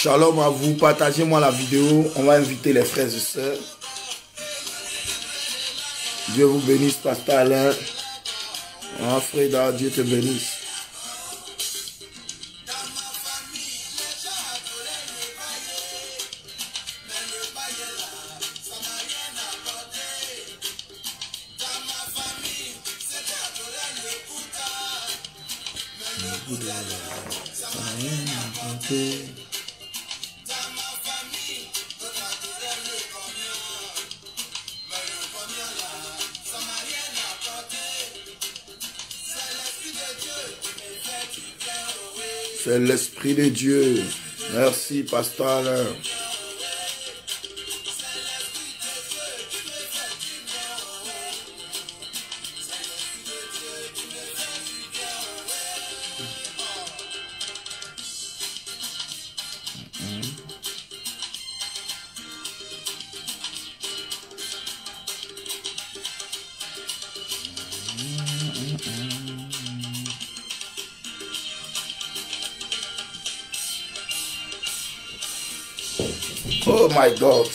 Shalom à vous, partagez-moi la vidéo, on va inviter les frères et sœurs. Dieu vous bénisse, Pasteur Alain. Freda, Dieu te bénisse. C'est l'Esprit de Dieu. Merci, Pasteur Alain. Oh my God.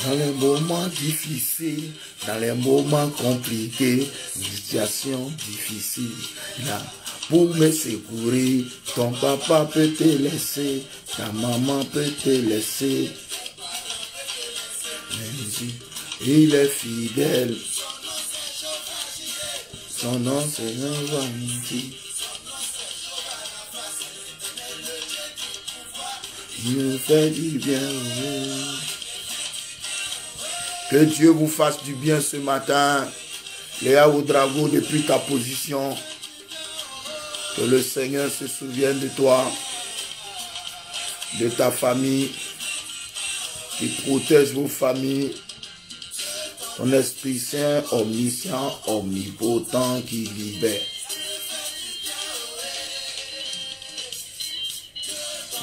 Dans les moments difficiles, dans les moments compliqués, une situation difficile, là, pour me secourir, ton papa peut te laisser, ta maman peut te laisser. Il est fidèle. Son nom c'est Vanity. Il me fait du bien. Que Dieu vous fasse du bien ce matin. Léa Oudrago, depuis ta position. Que le Seigneur se souvienne de toi, de ta famille, qui protège vos familles. Ton Esprit Saint, omniscient, omnipotent, qui libère.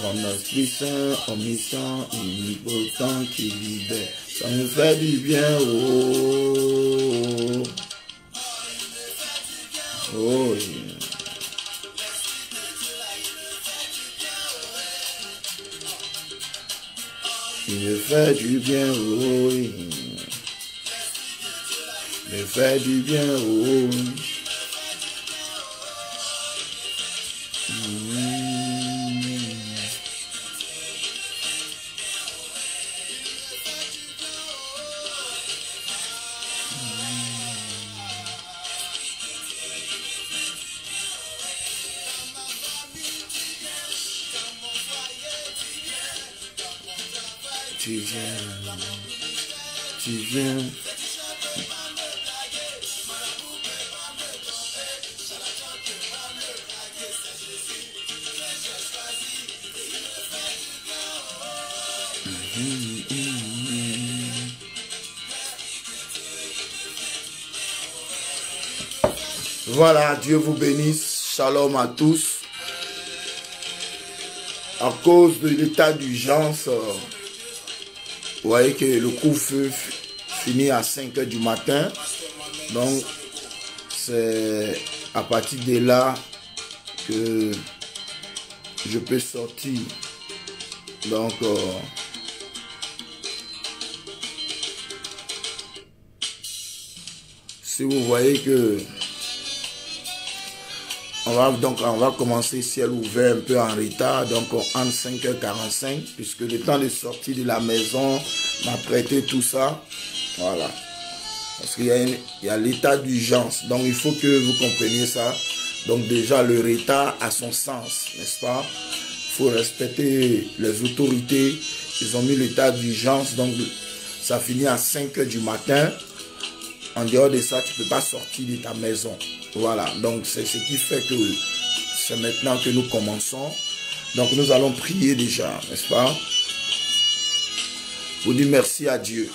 Ton Esprit Saint, omniscient, omnipotent, qui libère. Ça me fait du bien, oh. Oh, yeah. Il me fait du bien, oh. Il me fait du bien, oh. Tu viens, tu viens. Voilà, Dieu vous bénisse. Shalom à tous. À cause de l'état d'urgence, vous voyez que le couvre-feu finit à 5 h du matin. Donc, c'est à partir de là que je peux sortir. Donc, si vous voyez que on va commencer ciel ouvert un peu en retard, donc entre 5 h 45, puisque le temps de sortir de la maison, m'apprêter tout ça, voilà. Parce qu'il y a l'état d'urgence, donc il faut que vous compreniez ça. Donc déjà le retard a son sens, n'est-ce pas? faut respecter les autorités. Ils ont mis l'état d'urgence, donc ça finit à 5 h du matin. En dehors de ça, tu ne peux pas sortir de ta maison. Voilà, donc c'est ce qui fait que c'est maintenant que nous commençons. Donc nous allons prier déjà, n'est-ce pas? Pour dire merci à Dieu.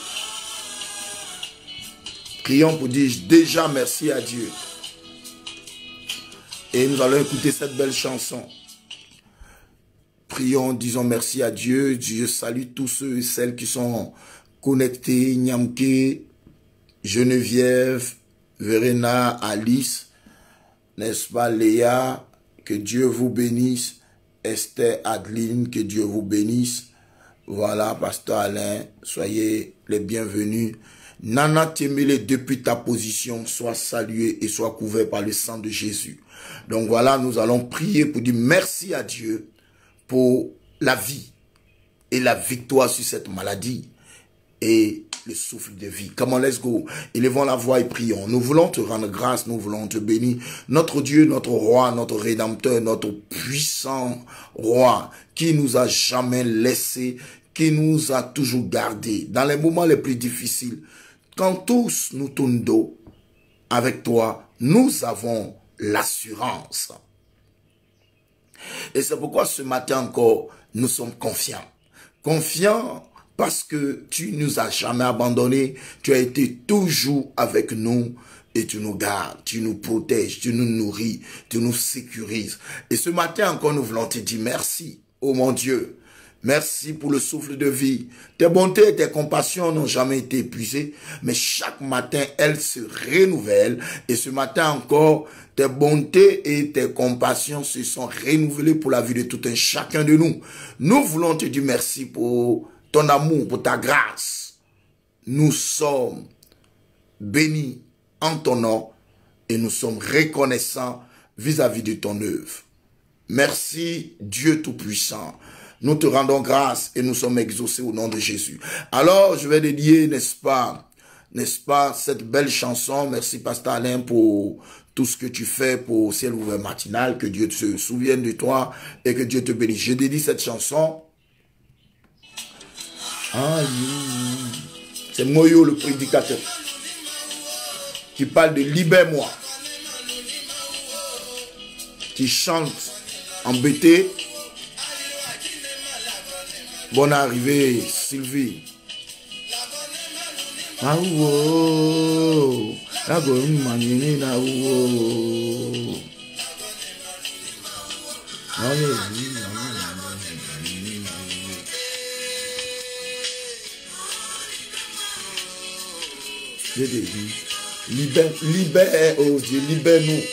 Prions pour dire déjà merci à Dieu. Et nous allons écouter cette belle chanson. Prions, disons merci à Dieu. Dieu salue tous ceux et celles qui sont connectés. Nyamke, Geneviève, Verena, Alice, n'est-ce pas, Léa, que Dieu vous bénisse. Esther, Adeline, que Dieu vous bénisse. Voilà, Pasteur Alain, soyez les bienvenus. Nana Temele, depuis ta position, sois salué et sois couvert par le sang de Jésus. Donc voilà, nous allons prier pour dire merci à Dieu pour la vie et la victoire sur cette maladie et le souffle de vie. Come on, let's go. Élevons la voix et prions. Nous voulons te rendre grâce, nous voulons te bénir. Notre Dieu, notre roi, notre rédempteur, notre puissant roi qui nous a jamais laissés, qui nous a toujours gardés dans les moments les plus difficiles. Quand tous nous tournent dos avec toi, nous avons l'assurance. Et c'est pourquoi ce matin encore, nous sommes confiants. Confiants parce que tu nous as jamais abandonnés. Tu as été toujours avec nous et tu nous gardes, tu nous protèges, tu nous nourris, tu nous sécurises. Et ce matin encore, nous voulons te dire merci, oh mon Dieu. Merci pour le souffle de vie. Tes bontés et tes compassions n'ont jamais été épuisées, mais chaque matin, elles se renouvellent. Et ce matin encore, tes bontés et tes compassions se sont renouvelées pour la vie de tout un chacun de nous. Nous voulons te dire merci pour ton amour, pour ta grâce. Nous sommes bénis en ton nom et nous sommes reconnaissants vis-à-vis de ton œuvre. Merci Dieu Tout-Puissant. Nous te rendons grâce et nous sommes exaucés au nom de Jésus. Alors, je vais dédier, n'est-ce pas, cette belle chanson. Merci, Pasteur Alain, pour tout ce que tu fais pour Ciel Ouvert Matinal. Que Dieu se souvienne de toi et que Dieu te bénisse. Je dédie cette chanson. C'est Moyo, le prédicateur, qui parle de libère-moi, qui chante embêté. Bonne arrivée, Sylvie. Libère, oh Dieu, libère-nous.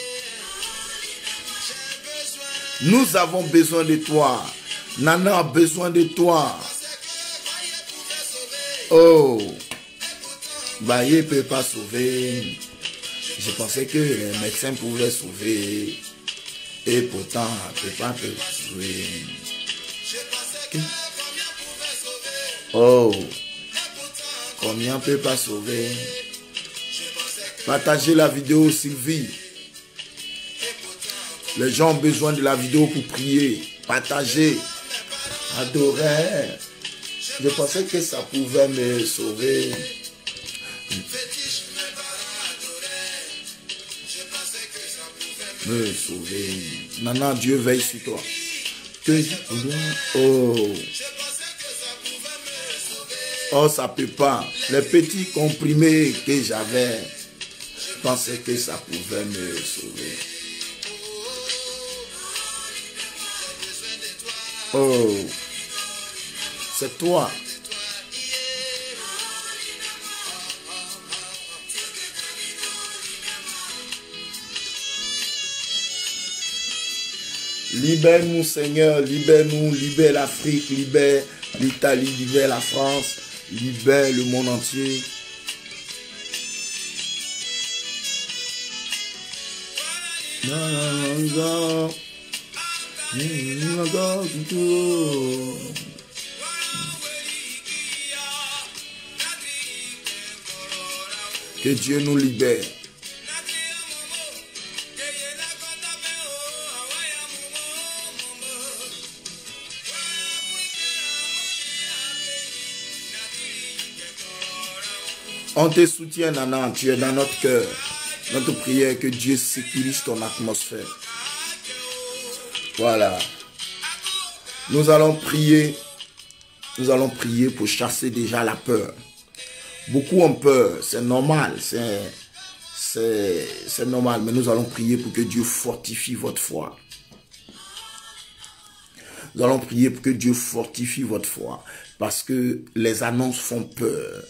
Nous avons besoin de toi. Nana a besoin de toi. Oh, Baye ne peut pas sauver. Je pensais que les médecins pouvaient sauver. Et pourtant, elle ne peut pas te sauver. Oh, combien ne peut pas sauver? Partagez la vidéo, Sylvie. Les gens ont besoin de la vidéo pour prier. Partagez. Adorer. Je pensais que ça pouvait me sauver. Me sauver. Nana, Dieu veille sur toi. Oh, ça peut pas. Les petits comprimés que j'avais, je pensais que ça pouvait me sauver. Oh, c'est toi. Libère-nous, Seigneur, libère-nous, libère l'Afrique, libère l'Italie, libère la France, libère le monde entier. Que Dieu nous libère. On te soutient, Nana, tu es dans notre cœur. Notre prière, que Dieu sécurise ton atmosphère. Voilà. Nous allons prier pour chasser déjà la peur. Beaucoup ont peur, c'est normal, c'est normal, mais nous allons prier pour que Dieu fortifie votre foi. Nous allons prier pour que Dieu fortifie votre foi, parce que les annonces font peur,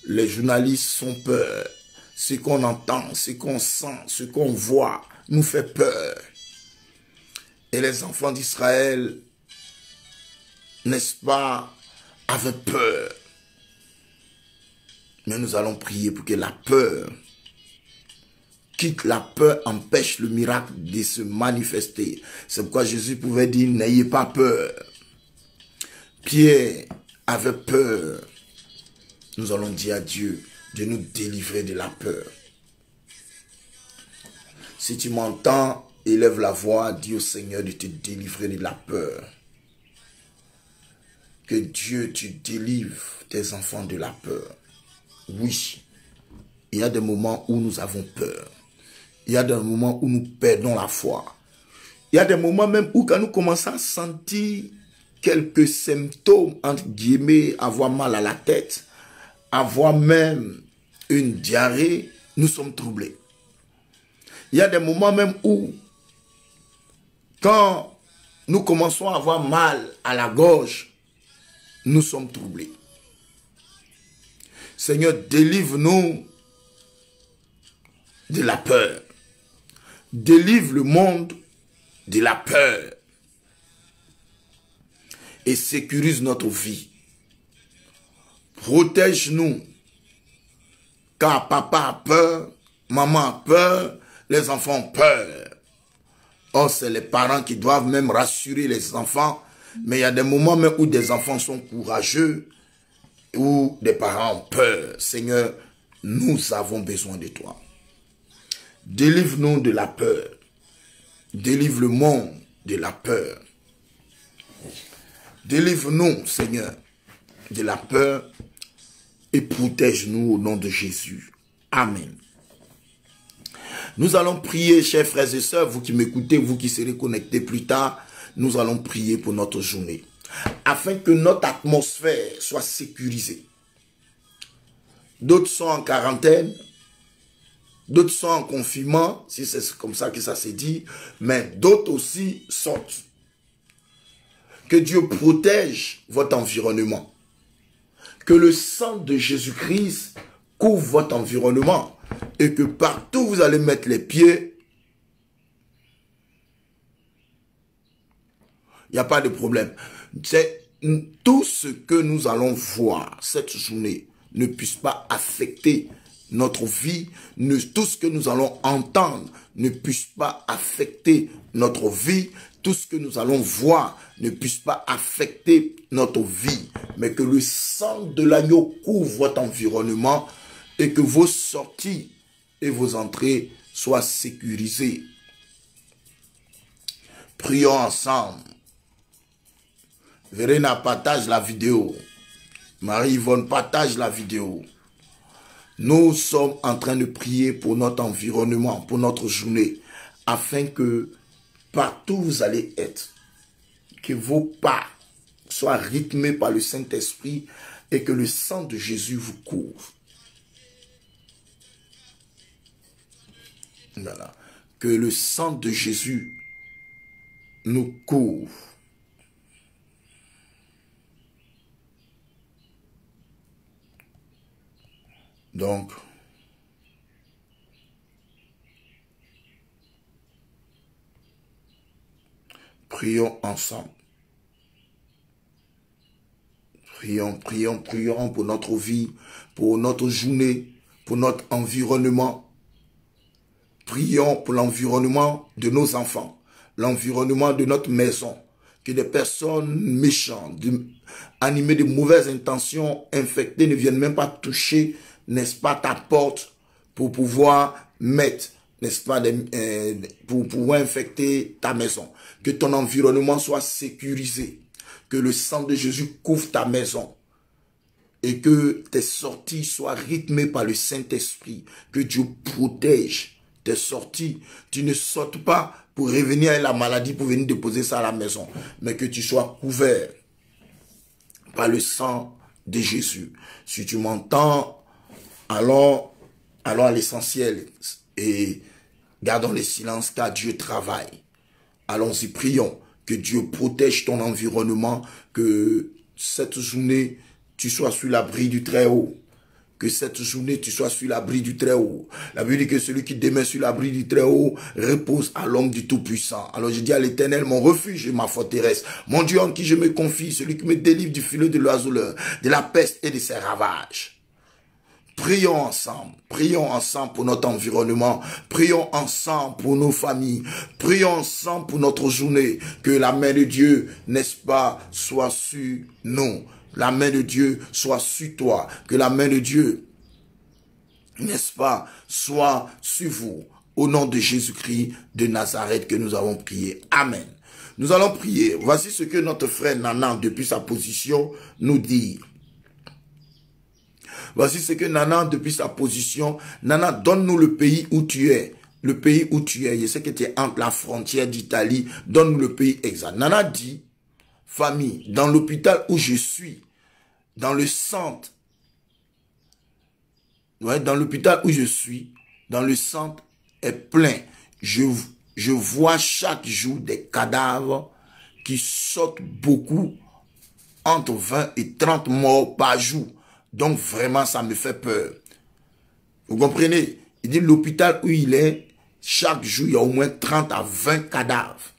les journalistes font peur, ce qu'on entend, ce qu'on sent, ce qu'on voit nous fait peur. Et les enfants d'Israël, n'est-ce pas, avaient peur. Mais nous allons prier pour que la peur, quitte la peur, empêche le miracle de se manifester. C'est pourquoi Jésus pouvait dire, n'ayez pas peur. Pierre avait peur. Nous allons dire à Dieu de nous délivrer de la peur. Si tu m'entends, élève la voix, dis au Seigneur de te délivrer de la peur. Que Dieu, tu délivres tes enfants de la peur. Oui, il y a des moments où nous avons peur. Il y a des moments où nous perdons la foi. Il y a des moments même où quand nous commençons à sentir quelques symptômes, entre guillemets, avoir mal à la tête, avoir même une diarrhée, nous sommes troublés. Il y a des moments même où, quand nous commençons à avoir mal à la gorge, nous sommes troublés. Seigneur, délivre-nous de la peur. Délivre le monde de la peur. Et sécurise notre vie. Protège-nous. Car papa a peur, maman a peur, les enfants ont peur. Or, c'est les parents qui doivent même rassurer les enfants. Mais il y a des moments même où des enfants sont courageux, où des parents ont peur. Seigneur, nous avons besoin de toi. Délivre-nous de la peur. Délivre le monde de la peur. Délivre-nous, Seigneur, de la peur et protège-nous au nom de Jésus. Amen. Nous allons prier, chers frères et sœurs, vous qui m'écoutez, vous qui serez connectés plus tard, nous allons prier pour notre journée, afin que notre atmosphère soit sécurisée. D'autres sont en quarantaine, d'autres sont en confinement, si c'est comme ça que ça s'est dit, mais d'autres aussi sortent. Que Dieu protège votre environnement. Que le sang de Jésus-Christ couvre votre environnement et que partout où vous allez mettre les pieds, il n'y a pas de problème. C'est tout ce que nous allons voir cette journée ne puisse pas affecter notre vie. Tout ce que nous allons entendre ne puisse pas affecter notre vie. Tout ce que nous allons voir ne puisse pas affecter notre vie. Mais que le sang de l'agneau couvre votre environnement et que vos sorties et vos entrées soient sécurisées. Prions ensemble. Verena, partage la vidéo. Marie-Yvonne, partage la vidéo. Nous sommes en train de prier pour notre environnement, pour notre journée, afin que partout où vous allez être, que vos pas soient rythmés par le Saint-Esprit et que le sang de Jésus vous couvre. Voilà. Que le sang de Jésus nous couvre. Donc, prions ensemble. Prions pour notre vie, pour notre journée, pour notre environnement. Prions pour l'environnement de nos enfants, l'environnement de notre maison. Que des personnes méchantes, animées de mauvaises intentions, infectées, ne viennent même pas toucher, n'est-ce pas, ta porte pour pouvoir mettre, n'est-ce pas, pour pouvoir infecter ta maison. Que ton environnement soit sécurisé. Que le sang de Jésus couvre ta maison. et que tes sorties soient rythmées par le Saint-Esprit, que Dieu protège tes sorties. Tu ne sortes pas pour revenir avec la maladie, pour venir déposer ça à la maison, mais que tu sois couvert par le sang de Jésus. Si tu m'entends, allons à l'essentiel et gardons le silence car Dieu travaille. Allons-y, prions que Dieu protège ton environnement, que cette journée, tu sois sous l'abri du Très-Haut. Que cette journée, tu sois sur l'abri du Très-Haut. La Bible dit que celui qui demeure sur l'abri du Très-Haut repose à l'ombre du Tout-Puissant. Alors je dis à l'Éternel, mon refuge et ma forteresse, mon Dieu en qui je me confie, celui qui me délivre du filet de l'oiseleur, de la peste et de ses ravages. Prions ensemble pour notre environnement, prions ensemble pour nos familles, prions ensemble pour notre journée, que la main de Dieu, n'est-ce pas, soit sur nous. La main de Dieu soit sur toi, que la main de Dieu, n'est-ce pas, soit sur vous. Au nom de Jésus-Christ de Nazareth que nous avons prié. Amen. Nous allons prier. Voici ce que notre frère Nana, depuis sa position, nous dit. Voici ce que Nana, depuis sa position, Nana, donne-nous le pays où tu es. Le pays où tu es. Je sais que tu es entre la frontière d'Italie. Donne-nous le pays exact. Nana dit, famille, dans l'hôpital où je suis, dans le centre, ouais, dans l'hôpital où je suis, dans le centre est plein. Je vois chaque jour des cadavres qui sortent beaucoup, entre 20 et 30 morts par jour. Donc vraiment, ça me fait peur. Vous comprenez? Il dit l'hôpital où il est, chaque jour, il y a au moins 30 à 20 cadavres.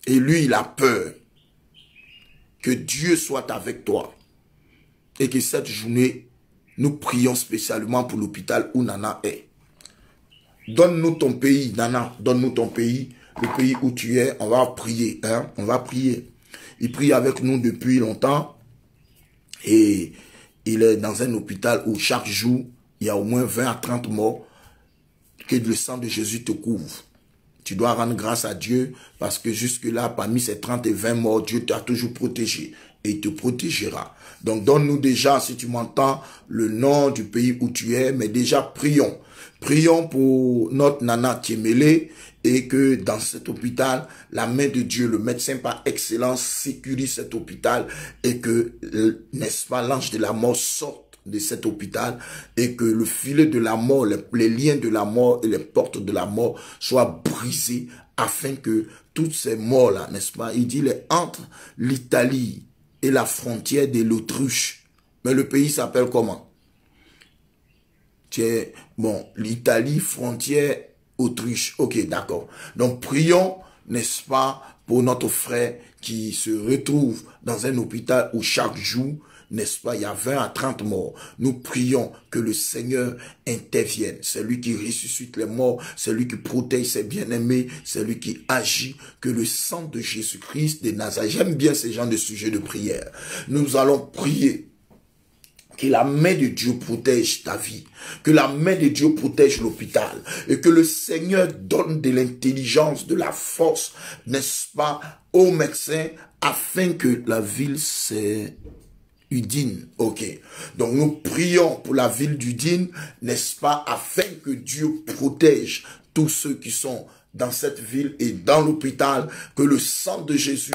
Et lui, il a peur. Que Dieu soit avec toi. Et que cette journée, nous prions spécialement pour l'hôpital où Nana est. Donne-nous ton pays, Nana. Donne-nous ton pays, le pays où tu es. On va prier, hein. On va prier. Il prie avec nous depuis longtemps. Et il est dans un hôpital où chaque jour, il y a au moins 20 à 30 morts. Que le sang de Jésus te couvre. Tu dois rendre grâce à Dieu parce que jusque-là, parmi ces 30 et 20 morts, Dieu t'a toujours protégé et il te protégera. Donc, donne-nous déjà, si tu m'entends, le nom du pays où tu es, mais déjà, prions. Prions pour notre Nana Tiemele et que dans cet hôpital, la main de Dieu, le médecin par excellence, sécurise cet hôpital et que, n'est-ce pas, l'ange de la mort sorte de cet hôpital et que le filet de la mort, les liens de la mort et les portes de la mort soient brisés afin que toutes ces morts-là, n'est-ce pas, il dit entre l'Italie et la frontière de l'Autriche. Mais le pays s'appelle comment? Bon, l'Italie, frontière, Autriche. Ok, d'accord. Donc prions, n'est-ce pas, pour notre frère qui se retrouve dans un hôpital où chaque jour, n'est-ce pas, il y a 20 à 30 morts. Nous prions que le Seigneur intervienne. C'est lui qui ressuscite les morts, c'est lui qui protège ses bien-aimés, c'est lui qui agit. Que le sang de Jésus-Christ de Nazareth, j'aime bien ces genres de sujets de prière. Nous allons prier. Que la main de Dieu protège ta vie. Que la main de Dieu protège l'hôpital. Et que le Seigneur donne de l'intelligence, de la force, n'est-ce pas, aux médecins, afin que la ville Udine, ok. Donc nous prions pour la ville d'Udine, n'est-ce pas, afin que Dieu protège tous ceux qui sont dans cette ville et dans l'hôpital, que le sang de Jésus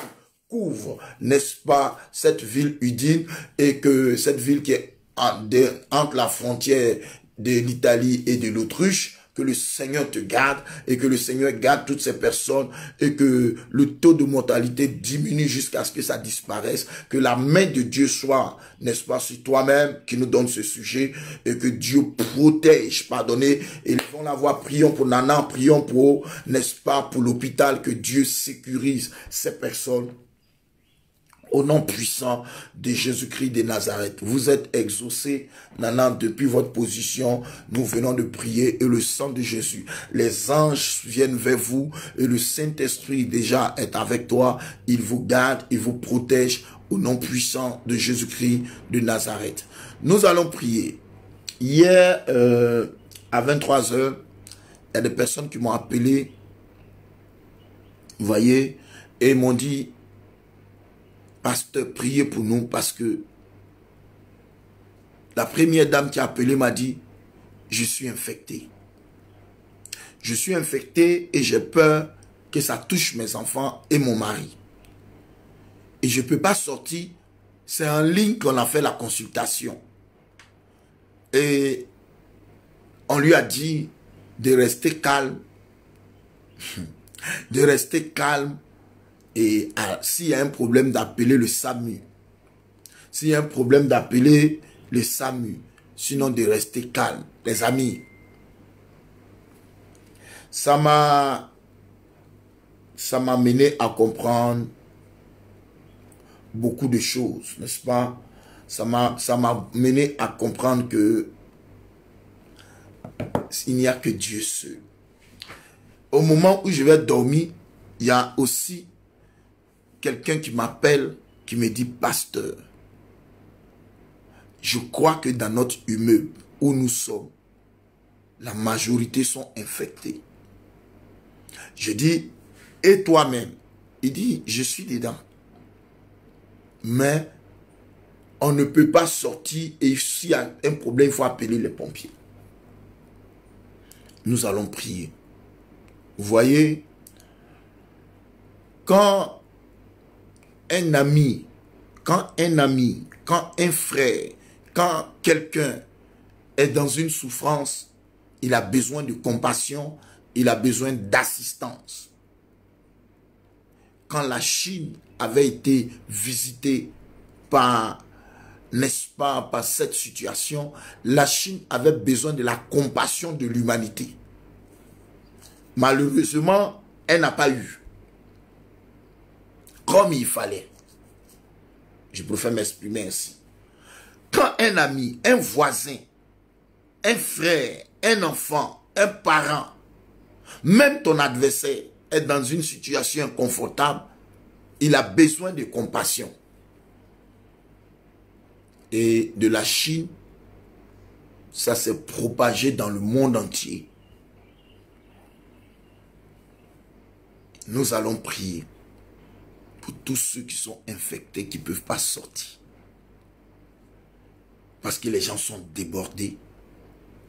couvre, n'est-ce pas, cette ville Udine et que cette ville qui est entre la frontière de l'Italie et de l'Autriche, que le Seigneur te garde et que le Seigneur garde toutes ces personnes et que le taux de mortalité diminue jusqu'à ce que ça disparaisse, que la main de Dieu soit, n'est-ce pas, sur toi-même qui nous donne ce sujet et que Dieu protège, pardonnez, et levons la voix, prions pour Nana, prions pour, n'est-ce pas, pour l'hôpital, que Dieu sécurise ces personnes. Au nom puissant de Jésus-Christ de Nazareth, vous êtes exaucés, Nana, depuis votre position. Nous venons de prier et le sang de Jésus, les anges viennent vers vous et le Saint-Esprit déjà est avec toi. Il vous garde, il vous protège au nom puissant de Jésus-Christ de Nazareth. Nous allons prier. Hier, à 23 h, il y a des personnes qui m'ont appelé, vous voyez, et m'ont dit, pasteur, priez pour nous parce que La première dame qui a appelé m'a dit, je suis infecté. Je suis infecté et j'ai peur que ça touche mes enfants et mon mari. Et je ne peux pas sortir. C'est en ligne qu'on a fait la consultation. Et on lui a dit de rester calme. De rester calme. Et s'il y a un problème d'appeler le SAMU. S'il y a un problème d'appeler le SAMU. Sinon de rester calme. Les amis. Ça m'a mené à comprendre beaucoup de choses, n'est-ce pas? Ça m'a mené à comprendre que il n'y a que Dieu seul. Au moment où je vais dormir, il y a aussi quelqu'un qui m'appelle, qui me dit, pasteur, je crois que dans notre immeuble où nous sommes, la majorité sont infectés. Je dis, et toi-même? Il dit, je suis dedans. Mais on ne peut pas sortir et s'il y a un problème, il faut appeler les pompiers. Nous allons prier. Vous voyez, quand un ami, quand un frère, quand quelqu'un est dans une souffrance, il a besoin de compassion, il a besoin d'assistance. Quand la Chine avait été visitée par, n'est-ce pas, par cette situation, la Chine avait besoin de la compassion de l'humanité. Malheureusement, elle n'a pas eu. Comme il fallait. Je préfère m'exprimer ainsi. Quand un ami, un voisin, un frère, un enfant, un parent, même ton adversaire est dans une situation inconfortable, il a besoin de compassion. Et de la Chine, ça s'est propagé dans le monde entier. Nous allons prier pour tous ceux qui sont infectés, qui ne peuvent pas sortir. Parce que les gens sont débordés.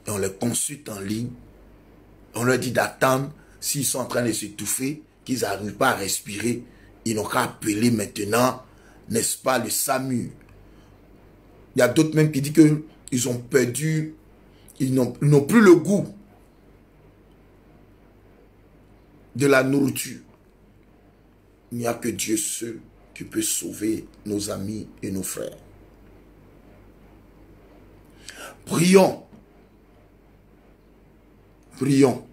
Et on les consulte en ligne. On leur dit d'attendre. S'ils sont en train de s'étouffer, qu'ils n'arrivent pas à respirer, ils n'ont qu'à appeler maintenant, n'est-ce pas, le SAMU. Il y a d'autres même qui disent qu'ils ont perdu, ils n'ont plus le goût de la nourriture. Il n'y a que Dieu seul qui peut sauver nos amis et nos frères. Prions. Prions.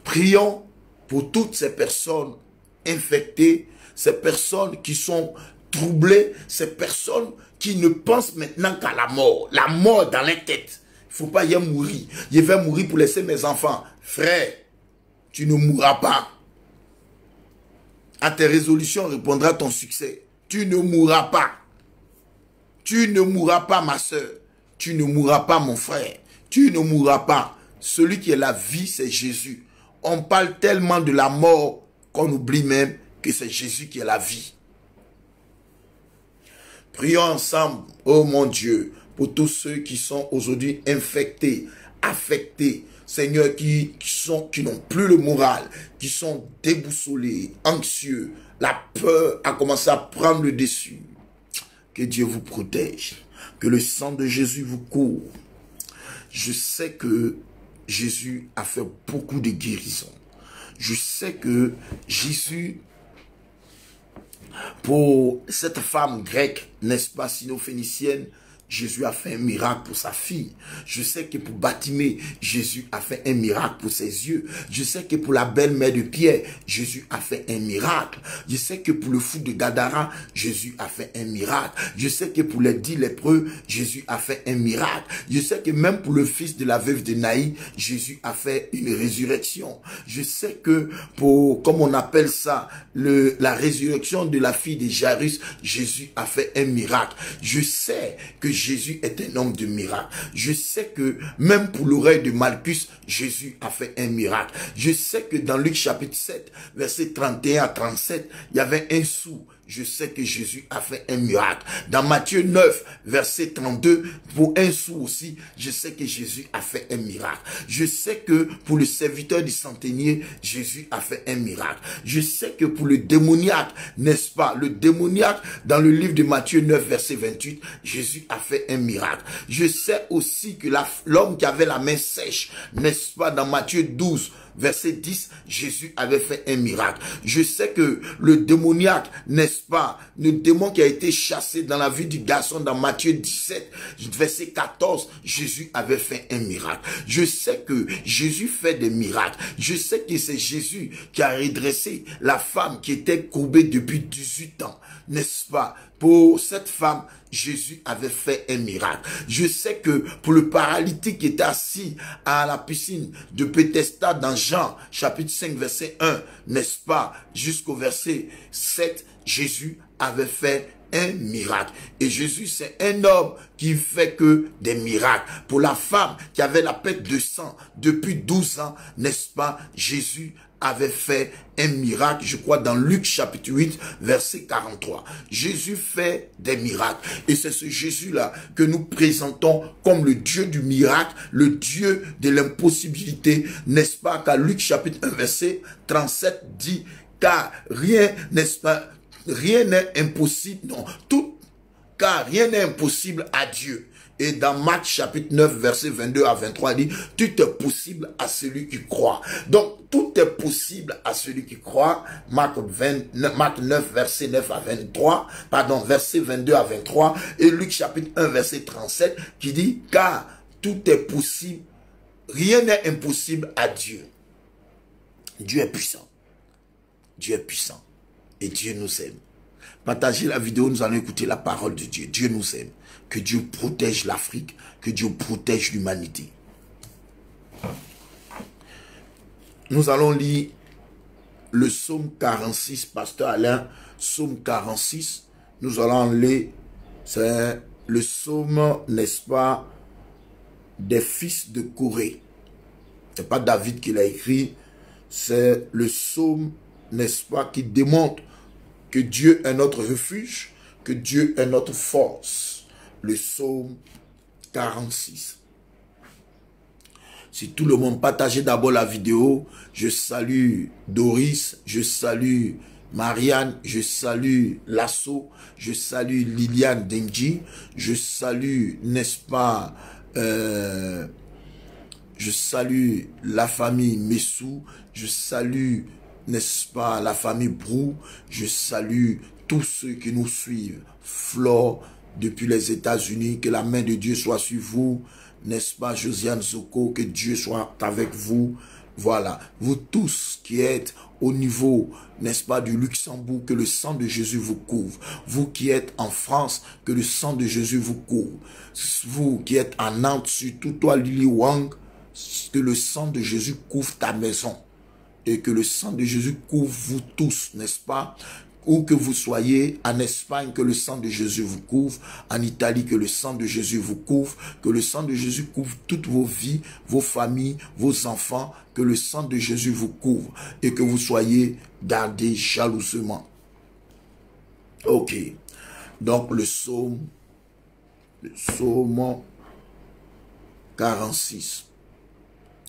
Prions pour toutes ces personnes infectées, ces personnes qui sont troublées, ces personnes qui ne pensent maintenant qu'à la mort dans les têtes. Il ne faut pas y mourir. Je vais mourir pour laisser mes enfants. Frère, tu ne mourras pas. À tes résolutions répondra ton succès. Tu ne mourras pas. Tu ne mourras pas, ma soeur. Tu ne mourras pas, mon frère. Tu ne mourras pas. Celui qui est la vie, c'est Jésus. On parle tellement de la mort qu'on oublie même que c'est Jésus qui est la vie. Prions ensemble, oh mon Dieu, pour tous ceux qui sont aujourd'hui infectés, affectés, Seigneur, qui n'ont plus le moral, qui sont déboussolés, anxieux. La peur a commencé à prendre le dessus. Que Dieu vous protège. Que le sang de Jésus vous couvre. Je sais que Jésus a fait beaucoup de guérisons. Je sais que Jésus, pour cette femme grecque, n'est-ce pas, sino-phénicienne, Jésus a fait un miracle pour sa fille. Je sais que pour Bartimée, Jésus a fait un miracle pour ses yeux. Je sais que pour la belle-mère de Pierre, Jésus a fait un miracle. Je sais que pour le fou de Gadara, Jésus a fait un miracle. Je sais que pour les 10 lépreux, Jésus a fait un miracle. Je sais que même pour le fils de la veuve de Naï, Jésus a fait une résurrection. Je sais que pour, comme on appelle ça, la résurrection de la fille de Jairus, Jésus a fait un miracle. Je sais que Jésus est un homme de miracle. Je sais que même pour l'oreille de Malchus, Jésus a fait un miracle. Je sais que dans Luc chapitre 7, verset 31 à 37, il y avait un sourd. je sais que Jésus a fait un miracle. Dans Matthieu 9, verset 32, pour un sou aussi, je sais que Jésus a fait un miracle. Je sais que pour le serviteur du centenier, Jésus a fait un miracle. Je sais que pour le démoniaque, n'est-ce pas, le démoniaque, dans le livre de Matthieu 9, verset 28, Jésus a fait un miracle. Je sais aussi que l'homme qui avait la main sèche, n'est-ce pas, dans Matthieu 12, verset 10, Jésus avait fait un miracle. Je sais que le démoniaque, n'est-ce pas, le démon qui a été chassé dans la vie du garçon dans Matthieu 17, verset 14, Jésus avait fait un miracle. Je sais que Jésus fait des miracles. Je sais que c'est Jésus qui a redressé la femme qui était courbée depuis 18 ans, n'est-ce pas? Pour cette femme, Jésus avait fait un miracle. Je sais que pour le paralytique qui était assis à la piscine de Bethesda dans Jean, chapitre 5, verset 1, n'est-ce pas, jusqu'au verset 7, Jésus avait fait un miracle. Et Jésus, c'est un homme qui fait que des miracles. Pour la femme qui avait la perte de sang depuis 12 ans, n'est-ce pas, Jésus avait fait un miracle, je crois dans Luc chapitre 8, verset 43. Jésus fait des miracles. Et c'est ce Jésus-là que nous présentons comme le Dieu du miracle, le Dieu de l'impossibilité, n'est-ce pas? Car Luc chapitre 1, verset 37 dit, car rien, n'est-ce pas, rien n'est impossible, non, car rien n'est impossible à Dieu. Et dans Marc chapitre 9, verset 22 à 23, il dit, tout est possible à celui qui croit. Donc, tout est possible à celui qui croit. Marc 9, verset 9 à 23, pardon, verset 22 à 23, et Luc chapitre 1, verset 37, qui dit, car tout est possible, rien n'est impossible à Dieu. Dieu est puissant. Dieu est puissant. Et Dieu nous aime. Partagez la vidéo, nous allons écouter la parole de Dieu. Dieu nous aime. Que Dieu protège l'Afrique, que Dieu protège l'humanité. Nous allons lire le psaume 46, Pasteur Alain, psaume 46. Nous allons lire, c'est le psaume, n'est-ce pas, des fils de Corée. Ce n'est pas David qui l'a écrit, c'est le psaume, n'est-ce pas, qui démontre que Dieu est notre refuge, que Dieu est notre force. Le psaume 46. Si tout le monde partageait d'abord la vidéo, je salue Doris, je salue Marianne, je salue Lasso, je salue Liliane Denji, je salue, n'est-ce pas, je salue la famille Messou, je salue, n'est-ce pas, la famille Brou, je salue tous ceux qui nous suivent, Flore, depuis les États-Unis, que la main de Dieu soit sur vous, n'est-ce pas, Josiane Zoko, que Dieu soit avec vous, voilà, vous tous qui êtes au niveau, n'est-ce pas, du Luxembourg, que le sang de Jésus vous couvre, vous qui êtes en France, que le sang de Jésus vous couvre, vous qui êtes à Nantes, surtout toi Lily Wang, que le sang de Jésus couvre ta maison, et que le sang de Jésus couvre vous tous, n'est-ce pas? Où que vous soyez, en Espagne, que le sang de Jésus vous couvre, en Italie, que le sang de Jésus vous couvre, que le sang de Jésus couvre toutes vos vies, vos familles, vos enfants, que le sang de Jésus vous couvre et que vous soyez gardés jalousement. Ok. Donc le psaume 46.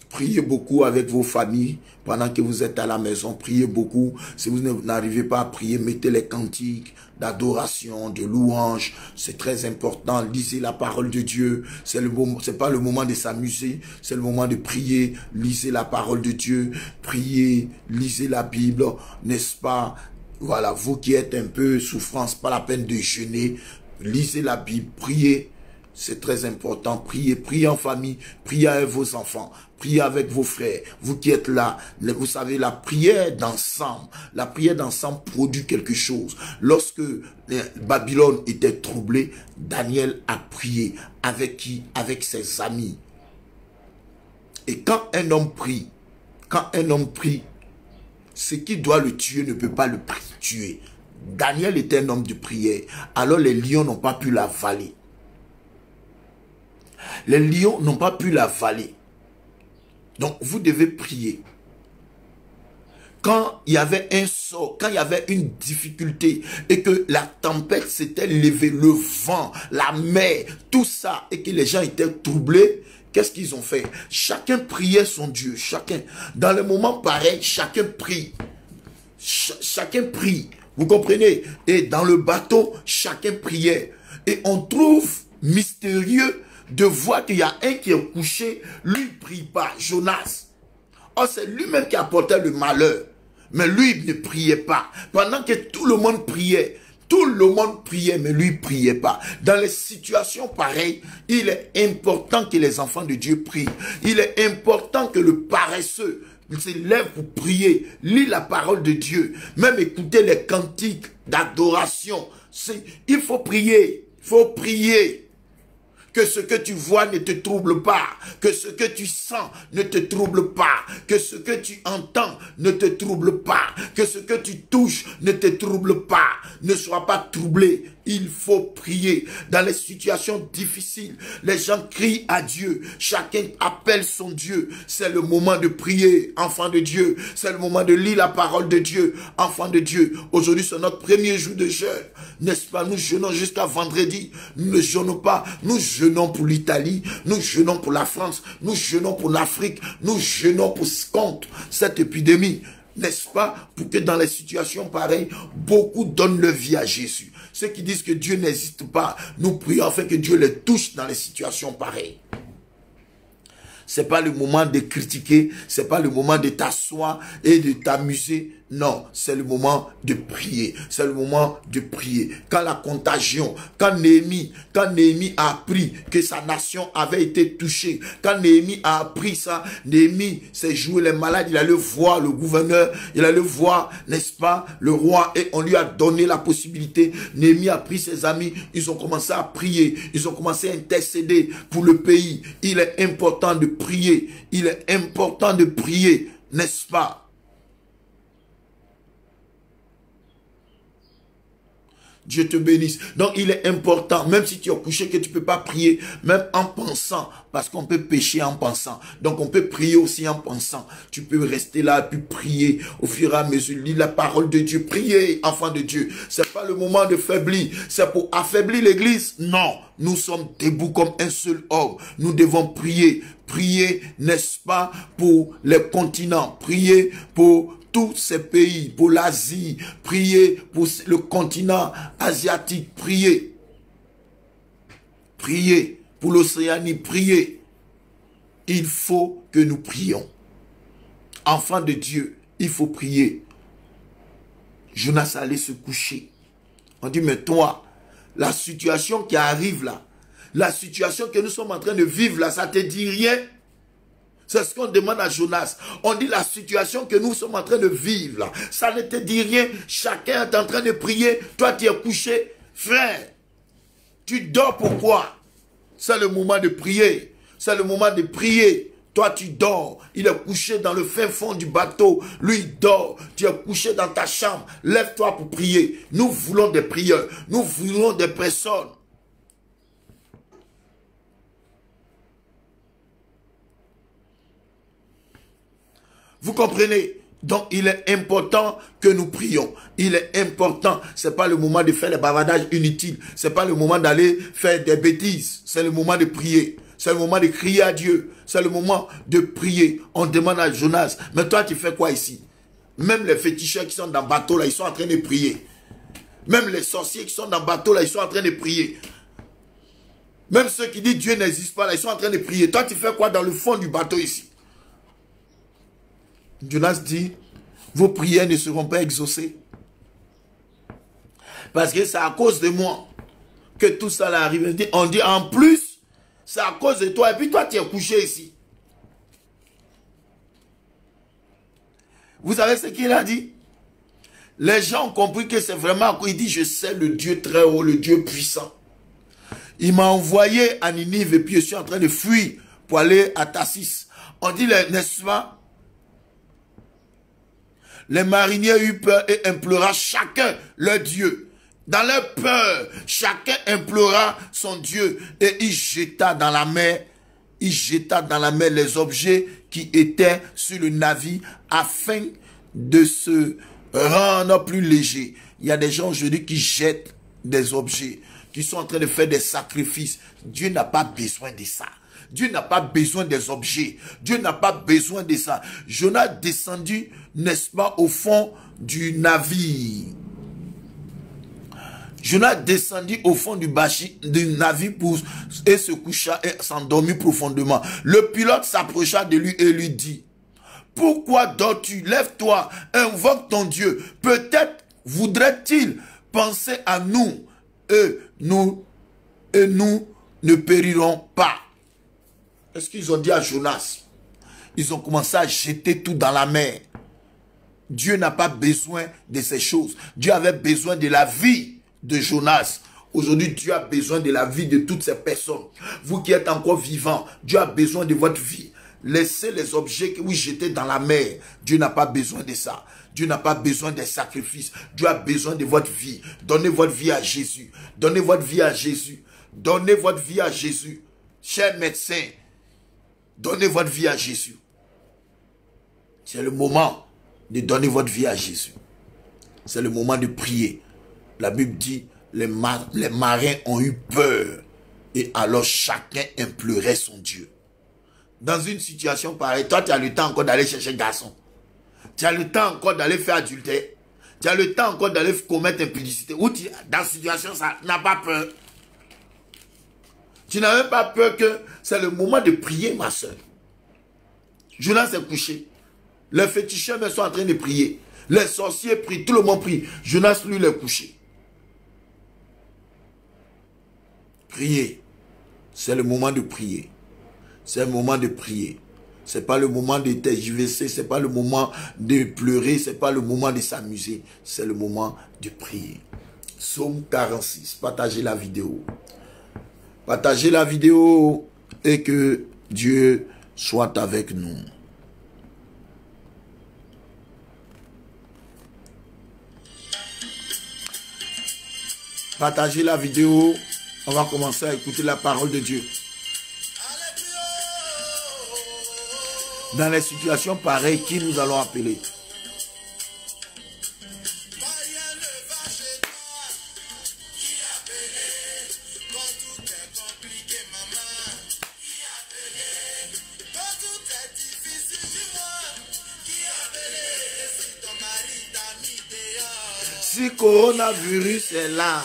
Priez beaucoup avec vos familles pendant que vous êtes à la maison. Priez beaucoup. Si vous n'arrivez pas à prier, mettez les cantiques d'adoration, de louange. C'est très important. Lisez la parole de Dieu. C'est pas le moment de s'amuser. C'est le moment de prier. Lisez la parole de Dieu. Priez. Lisez la Bible. N'est-ce pas? Voilà. Vous qui êtes un peu souffrance, pas la peine de jeûner. Lisez la Bible. Priez. C'est très important. Priez, priez en famille, priez avec vos enfants, priez avec vos frères. Vous qui êtes là, vous savez, la prière d'ensemble produit quelque chose. Lorsque Babylone était troublée, Daniel a prié. Avec qui? Avec ses amis. Et quand un homme prie, ce qui doit le tuer ne peut pas le tuer. Daniel était un homme de prière. Alors les lions n'ont pas pu l'avaler. Les lions n'ont pas pu l'avaler. Donc, vous devez prier. quand il y avait un sort, quand il y avait une difficulté et que la tempête s'était levée, le vent, la mer, tout ça, et que les gens étaient troublés, qu'est-ce qu'ils ont fait? Chacun priait son Dieu, chacun. Dans le moment pareil, chacun prie. Chacun prie, vous comprenez? Et dans le bateau, chacun priait. Et on trouve mystérieux de voir qu'il y a un qui est couché, lui ne prie pas, Jonas. Oh, c'est lui-même qui apportait le malheur. Mais lui, il ne priait pas. Pendant que tout le monde priait, mais lui ne priait pas. Dans les situations pareilles, il est important que les enfants de Dieu prient. Il est important que le paresseux se lève pour prier, lit la parole de Dieu, même écouter les cantiques d'adoration. Il faut prier, il faut prier. Que ce que tu vois ne te trouble pas. Que ce que tu sens ne te trouble pas. Que ce que tu entends ne te trouble pas. Que ce que tu touches ne te trouble pas. Ne sois pas troublé. Il faut prier. Dans les situations difficiles, les gens crient à Dieu. Chacun appelle son Dieu. C'est le moment de prier, enfant de Dieu. C'est le moment de lire la parole de Dieu, enfant de Dieu. Aujourd'hui, c'est notre premier jour de jeûne. N'est-ce pas? Nous jeûnons jusqu'à vendredi. Nous ne jeûnons pas. Nous jeûnons pour l'Italie. Nous jeûnons pour la France. Nous jeûnons pour l'Afrique. Nous jeûnons pour contre cette épidémie. N'est-ce pas? Pour que dans les situations pareilles, beaucoup donnent leur vie à Jésus. Ceux qui disent que Dieu n'existe pas, nous prions afin que Dieu les touche dans les situations pareilles. C'est pas le moment de critiquer, c'est pas le moment de t'asseoir et de t'amuser. Non, c'est le moment de prier. C'est le moment de prier. Quand la contagion, quand Néhémie a appris que sa nation avait été touchée, quand Néhémie a appris ça, Néhémie s'est joué les malades, il allait voir le gouverneur, il allait voir, n'est-ce pas, le roi, et on lui a donné la possibilité. Néhémie a pris ses amis, ils ont commencé à prier, ils ont commencé à intercéder pour le pays. Il est important de prier, il est important de prier, n'est-ce pas? Dieu te bénisse. Donc il est important, même si tu es couché, que tu ne peux pas prier, même en pensant, parce qu'on peut pécher en pensant. Donc on peut prier aussi en pensant. Tu peux rester là, puis prier au fur et à mesure. Lire la parole de Dieu. Prier, enfant de Dieu. C'est pas le moment de faiblir. C'est pour affaiblir l'église? Non. Nous sommes debout comme un seul homme. Nous devons prier. Prier, n'est-ce pas, pour les continents. Prier pour tous ces pays, pour l'Asie, priez pour le continent asiatique, priez. Priez pour l'Océanie, priez. Il faut que nous prions. Enfants de Dieu, il faut prier. Jonas allait se coucher. On dit, mais toi, la situation qui arrive là, la situation que nous sommes en train de vivre là, ça te dit rien? C'est ce qu'on demande à Jonas. On dit la situation que nous sommes en train de vivre là, ça ne te dit rien. Chacun est en train de prier. Toi, tu es couché. Frère, tu dors pourquoi? C'est le moment de prier. C'est le moment de prier. Toi, tu dors. Il est couché dans le fin fond du bateau. Lui, il dort. Tu es couché dans ta chambre. Lève-toi pour prier. Nous voulons des prieurs. Nous voulons des personnes. Vous comprenez? Donc, il est important que nous prions. Il est important. Ce n'est pas le moment de faire des bavardages inutiles. Ce n'est pas le moment d'aller faire des bêtises. C'est le moment de prier. C'est le moment de crier à Dieu. C'est le moment de prier. On demande à Jonas, mais toi, tu fais quoi ici? Même les féticheurs qui sont dans le bateau, là, ils sont en train de prier. Même les sorciers qui sont dans le bateau, là, ils sont en train de prier. Même ceux qui disent Dieu n'existe pas, là, ils sont en train de prier. Toi, tu fais quoi dans le fond du bateau ici? Jonas dit, vos prières ne seront pas exaucées. Parce que c'est à cause de moi que tout ça arrive. On dit en plus, c'est à cause de toi. Et puis toi, tu es couché ici. Vous savez ce qu'il a dit? Les gens ont compris que c'est vraiment... Il dit, je sais le Dieu très haut, le Dieu puissant. Il m'a envoyé à Ninive et puis je suis en train de fuir pour aller à Tassis. On dit, n'est-ce pas? Les mariniers eurent peur et implora chacun leur Dieu. Dans leur peur, chacun implora son Dieu et il jeta dans la mer les objets qui étaient sur le navire afin de se rendre plus léger. Il y a des gens aujourd'hui qui jettent des objets, qui sont en train de faire des sacrifices. Dieu n'a pas besoin de ça. Dieu n'a pas besoin des objets. Dieu n'a pas besoin de ça. Jonas descendu, n'est-ce pas, au fond du navire. Jonas descendit au fond du navire et se coucha et s'endormit profondément. Le pilote s'approcha de lui et lui dit, « Pourquoi dors-tu? Lève-toi, invoque ton Dieu. Peut-être voudrait-il penser à nous et nous ne périrons pas. » Est-ce qu'ils ont dit à Jonas? Ils ont commencé à jeter tout dans la mer. Dieu n'a pas besoin de ces choses. Dieu avait besoin de la vie de Jonas. Aujourd'hui, Dieu a besoin de la vie de toutes ces personnes. Vous qui êtes encore vivants, Dieu a besoin de votre vie. Laissez les objets que vous jetez dans la mer. Dieu n'a pas besoin de ça. Dieu n'a pas besoin des sacrifices. Dieu a besoin de votre vie. Donnez votre vie à Jésus. Donnez votre vie à Jésus. Donnez votre vie à Jésus. Chers médecins, donnez votre vie à Jésus. C'est le moment de donner votre vie à Jésus. C'est le moment de prier. La Bible dit, les marins ont eu peur. Et alors chacun implorait son Dieu. Dans une situation pareille, toi tu as le temps encore d'aller chercher un garçon. Tu as le temps encore d'aller faire adultère. Tu as le temps encore d'aller commettre impudicité. Ou tu, dans cette situation, ça n'a pas peur. Tu n'as même pas peur que c'est le moment de prier, ma soeur. Jonas s'est couché. Les féticheurs sont en train de prier. Les sorciers prient, tout le monde prie. Jonas, lui, il est couché. Priez. C'est le moment de prier. C'est le moment de prier. Ce n'est pas le moment de tergiverser, ce n'est pas le moment de pleurer, ce n'est pas le moment de s'amuser. C'est le moment de prier. Psaume 46. Partagez la vidéo. Partagez la vidéo et que Dieu soit avec nous. Partagez la vidéo. On va commencer à écouter la parole de Dieu. Dans les situations pareilles, qui nous allons appeler? Si coronavirus est là,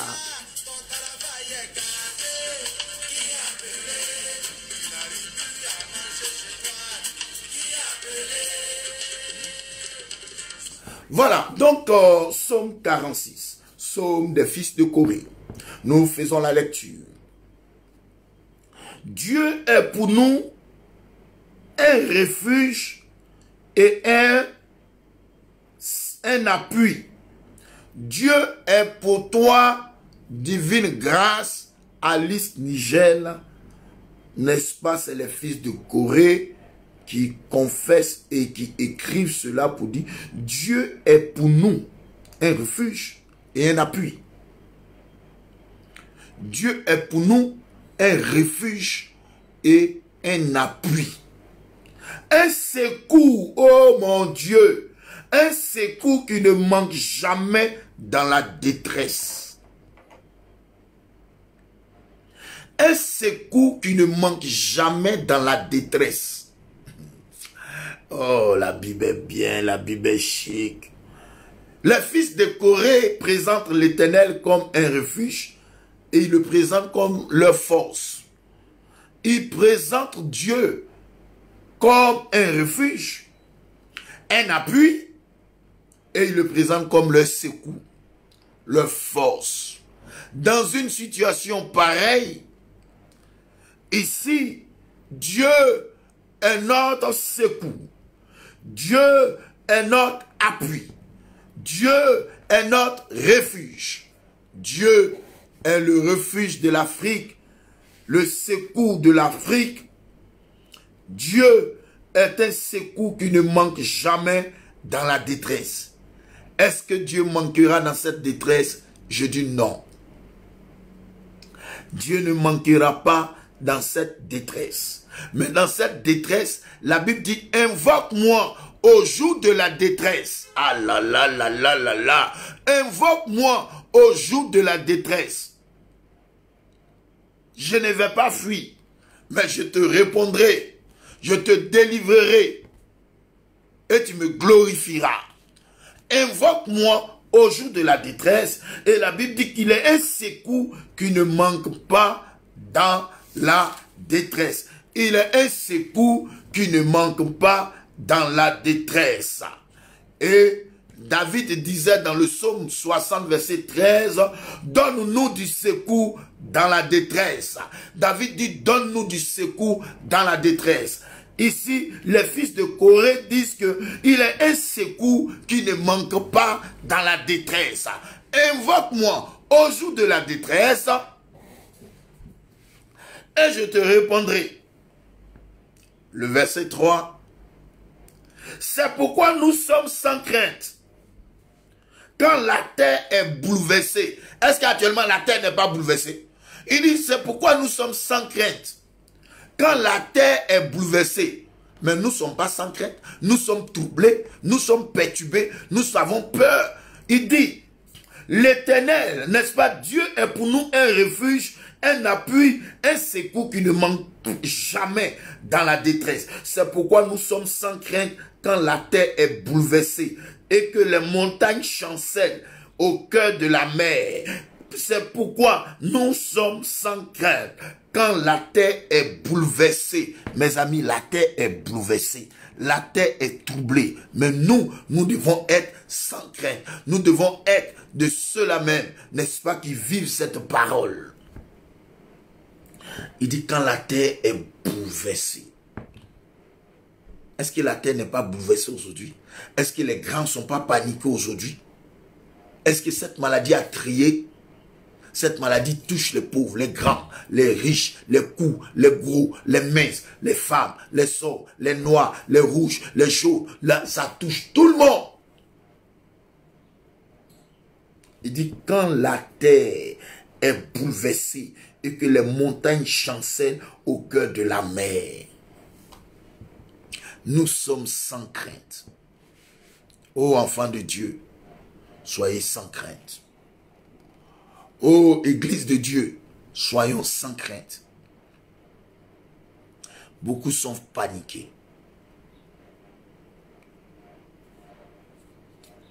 voilà, donc Psaume 46, Psaume des fils de Corée. Nous faisons la lecture. Dieu est pour nous un refuge et un appui. Dieu est pour toi divine grâce. Alice Nigel, n'est-ce pas, c'est les fils de Corée qui confessent et qui écrivent cela pour dire Dieu est pour nous un refuge et un appui. Dieu est pour nous un refuge et un appui. Un secours, oh mon Dieu, un secours qui ne manque jamais dans la détresse. Un secours qui ne manque jamais dans la détresse. Oh, la Bible est bien, la Bible est chic. Les fils de Corée présentent l'Éternel comme un refuge et ils le présentent comme leur force. Ils présentent Dieu comme un refuge, un appui et ils le présentent comme leur secours, leur force. Dans une situation pareille, ici, Dieu est notre secours. Dieu est notre appui. Dieu est notre refuge. Dieu est le refuge de l'Afrique, le secours de l'Afrique. Dieu est un secours qui ne manque jamais dans la détresse. Est-ce que Dieu manquera dans cette détresse? Je dis non. Dieu ne manquera pas dans cette détresse. Mais dans cette détresse, la Bible dit, invoque-moi au jour de la détresse. Ah là là là là là là. Invoque-moi au jour de la détresse. Je ne vais pas fuir, mais je te répondrai. Je te délivrerai et tu me glorifieras. Invoque-moi au jour de la détresse. Et la Bible dit qu'il est un secours qui ne manque pas dans la détresse. Il est un secours qui ne manque pas dans la détresse. Et David disait dans le psaume 60, verset 13, « Donne-nous du secours dans la détresse. » David dit, « Donne-nous du secours dans la détresse. » Ici, les fils de Corée disent qu'il est un secours qui ne manque pas dans la détresse. Invoque-moi au jour de la détresse et je te répondrai. Le verset 3. C'est pourquoi nous sommes sans crainte. Quand la terre est bouleversée. Est-ce qu'actuellement la terre n'est pas bouleversée? Il dit, c'est pourquoi nous sommes sans crainte. Quand la terre est bouleversée, mais nous ne sommes pas sans crainte, nous sommes troublés, nous sommes perturbés, nous avons peur. Il dit, l'Éternel, n'est-ce pas, Dieu est pour nous un refuge, un appui, un secours qui ne manque jamais dans la détresse. C'est pourquoi nous sommes sans crainte quand la terre est bouleversée et que les montagnes chancellent au cœur de la mer. C'est pourquoi nous sommes sans crainte quand la terre est bouleversée. Mes amis, la terre est bouleversée. La terre est troublée. Mais nous devons être sans crainte. Nous devons être de ceux-là même, n'est-ce pas, qui vivent cette parole. Il dit quand la terre est bouleversée. Est-ce que la terre n'est pas bouleversée aujourd'hui? Est-ce que les grands ne sont pas paniqués aujourd'hui? Est-ce que cette maladie a crié? Cette maladie touche les pauvres, les grands, les riches, les courts, les gros, les minces, les femmes, les sourds, les noirs, les rouges, les chauds. Là, ça touche tout le monde. Il dit quand la terre est bouleversée et que les montagnes chancellent au cœur de la mer. Nous sommes sans crainte. Ô enfants de Dieu, soyez sans crainte. Ô Église de Dieu, soyons sans crainte. Beaucoup sont paniqués.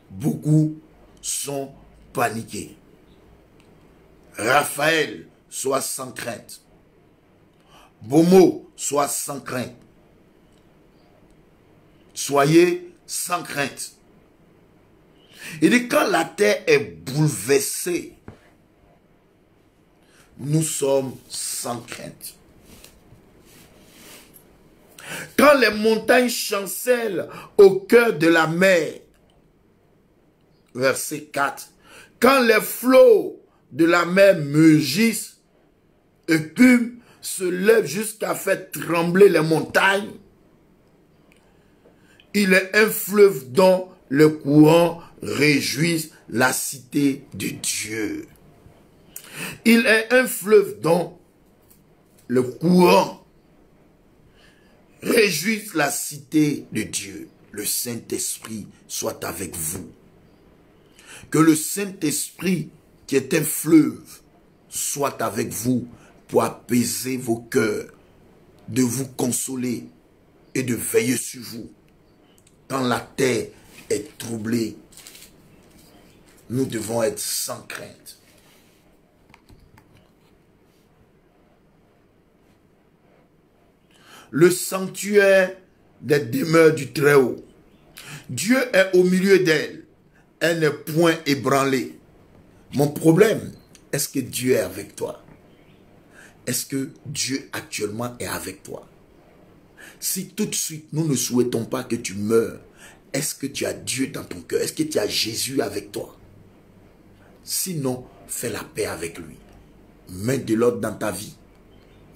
Beaucoup sont paniqués. Raphaël, sois sans crainte. Bomo, sois sans crainte. Soyez sans crainte. Il dit quand la terre est bouleversée, nous sommes sans crainte. Quand les montagnes chancellent au cœur de la mer, verset 4, quand les flots de la mer mugissent, écument, se lèvent jusqu'à faire trembler les montagnes, il est un fleuve dont le courant réjouit la cité de Dieu. Il est un fleuve dont le courant réjouit la cité de Dieu. Le Saint-Esprit soit avec vous. Que le Saint-Esprit, qui est un fleuve, soit avec vous pour apaiser vos cœurs, de vous consoler et de veiller sur vous. Quand la terre est troublée, nous devons être sans crainte. Le sanctuaire des demeures du Très-Haut. Dieu est au milieu d'elle. Elle n'est point ébranlée. Mon problème, est-ce que Dieu est avec toi? Est-ce que Dieu actuellement est avec toi? Si tout de suite, nous ne souhaitons pas que tu meurs, est-ce que tu as Dieu dans ton cœur? Est-ce que tu as Jésus avec toi? Sinon, fais la paix avec lui. Mets de l'ordre dans ta vie.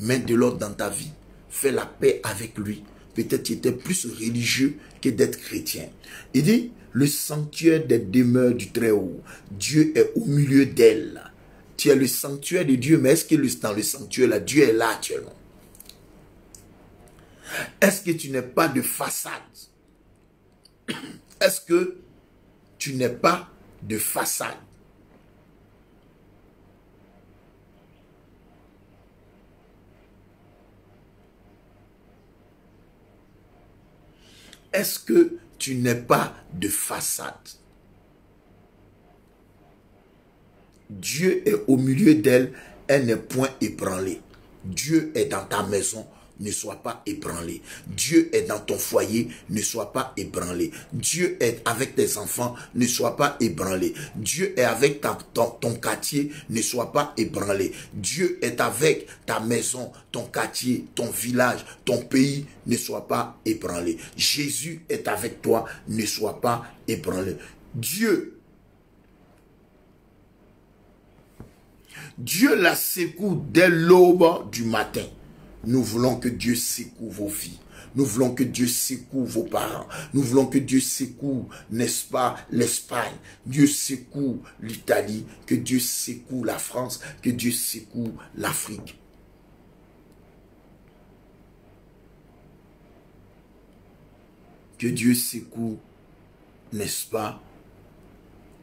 Mets de l'ordre dans ta vie. Fais la paix avec lui. Peut-être qu'il était plus religieux que d'être chrétien. Il dit, le sanctuaire des demeures du Très-Haut. Dieu est au milieu d'elle. Tu es le sanctuaire de Dieu, mais est-ce que dans le sanctuaire, là, Dieu est là actuellement? Est-ce que tu n'es pas de façade? Est-ce que tu n'es pas de façade? Est-ce que tu n'es pas de façade? Dieu est au milieu d'elle, elle n'est point ébranlée. Dieu est dans ta maison, ne sois pas ébranlé. Dieu est dans ton foyer, ne sois pas ébranlé. Dieu est avec tes enfants, ne sois pas ébranlé. Dieu est avec ton quartier, ne sois pas ébranlé. Dieu est avec ta maison, ton quartier, ton village, ton pays, ne sois pas ébranlé. Jésus est avec toi, ne sois pas ébranlé. Dieu la secoue dès l'aube du matin. Nous voulons que Dieu secoue vos vies. Nous voulons que Dieu secoue vos parents. Nous voulons que Dieu secoue, n'est-ce pas, l'Espagne. Dieu secoue l'Italie. Que Dieu secoue la France. Que Dieu secoue l'Afrique. Que Dieu secoue, n'est-ce pas,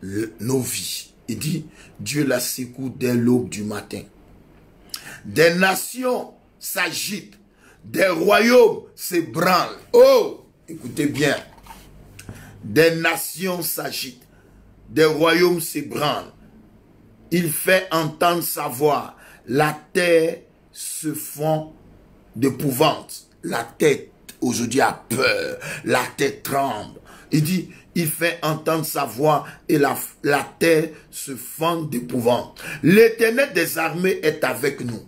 nos vies. Il dit, Dieu la secoue dès l'aube du matin. Des nations s'agitent, des royaumes s'ébranlent. Oh, écoutez bien. Des nations s'agitent, des royaumes s'ébranlent. Il fait entendre sa voix. La terre se fond d'épouvante. La tête aujourd'hui a peur. La tête tremble. Il dit, il fait entendre sa voix et la terre se fend d'épouvante. L'Éternel des armées est avec nous.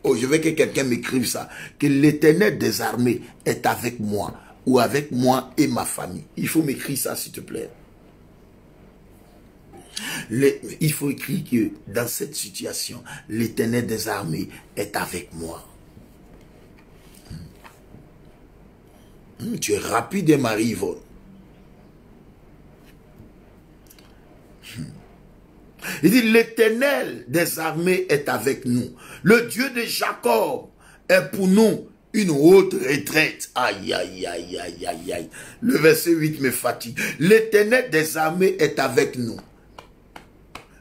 Oh, je veux que quelqu'un m'écrive ça. Que l'Éternel des armées est avec moi. Ou avec moi et ma famille. Il faut m'écrire ça, s'il te plaît. Il faut écrire que dans cette situation, l'Éternel des armées est avec moi. Tu es rapide, Marie-Yvonne. Il dit, l'Éternel des armées est avec nous. Le Dieu de Jacob est pour nous une haute retraite. Aïe, aïe, aïe, aïe, aïe, aïe. Le verset 8 me fatigue. L'Éternel des armées est avec nous.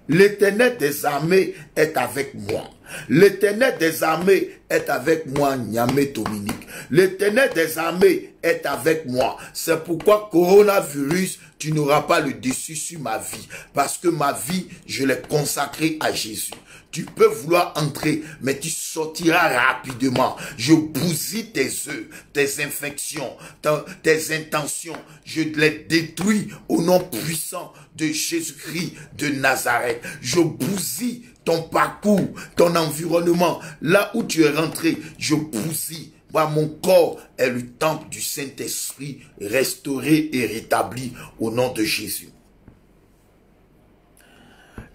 L'Éternel des armées est avec moi. L'Éternel des armées est avec moi, Niamey Dominique. L'Éternel des armées est avec moi. C'est pourquoi coronavirus, tu n'auras pas le dessus sur ma vie. Parce que ma vie, je l'ai consacrée à Jésus. Tu peux vouloir entrer, mais tu sortiras rapidement. Je bousille tes œufs, tes infections, tes intentions. Je les détruis au nom puissant de Jésus-Christ de Nazareth. Je bousille ton parcours, ton environnement. Là où tu es rentré, je bousille. Moi, mon corps est le temple du Saint-Esprit, restauré et rétabli au nom de Jésus.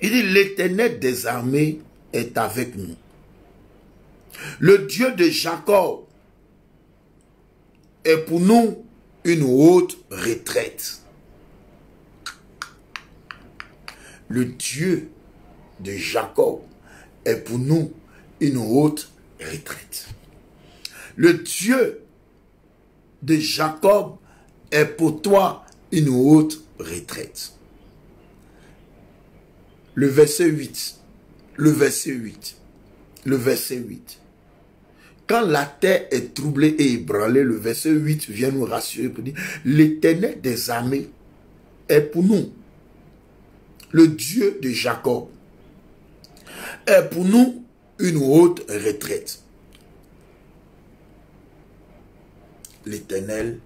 Il dit, l'Éternel des armées est avec nous. Le Dieu de Jacob est pour nous une haute retraite. Le Dieu de Jacob est pour nous une haute retraite. Le Dieu de Jacob est pour toi une haute retraite. Le verset 8. Le verset 8. Le verset 8. Quand la terre est troublée et ébranlée, le verset 8 vient nous rassurer pour dire, l'Éternel des armées est pour nous. Le Dieu de Jacob est pour nous une haute retraite. L'Éternel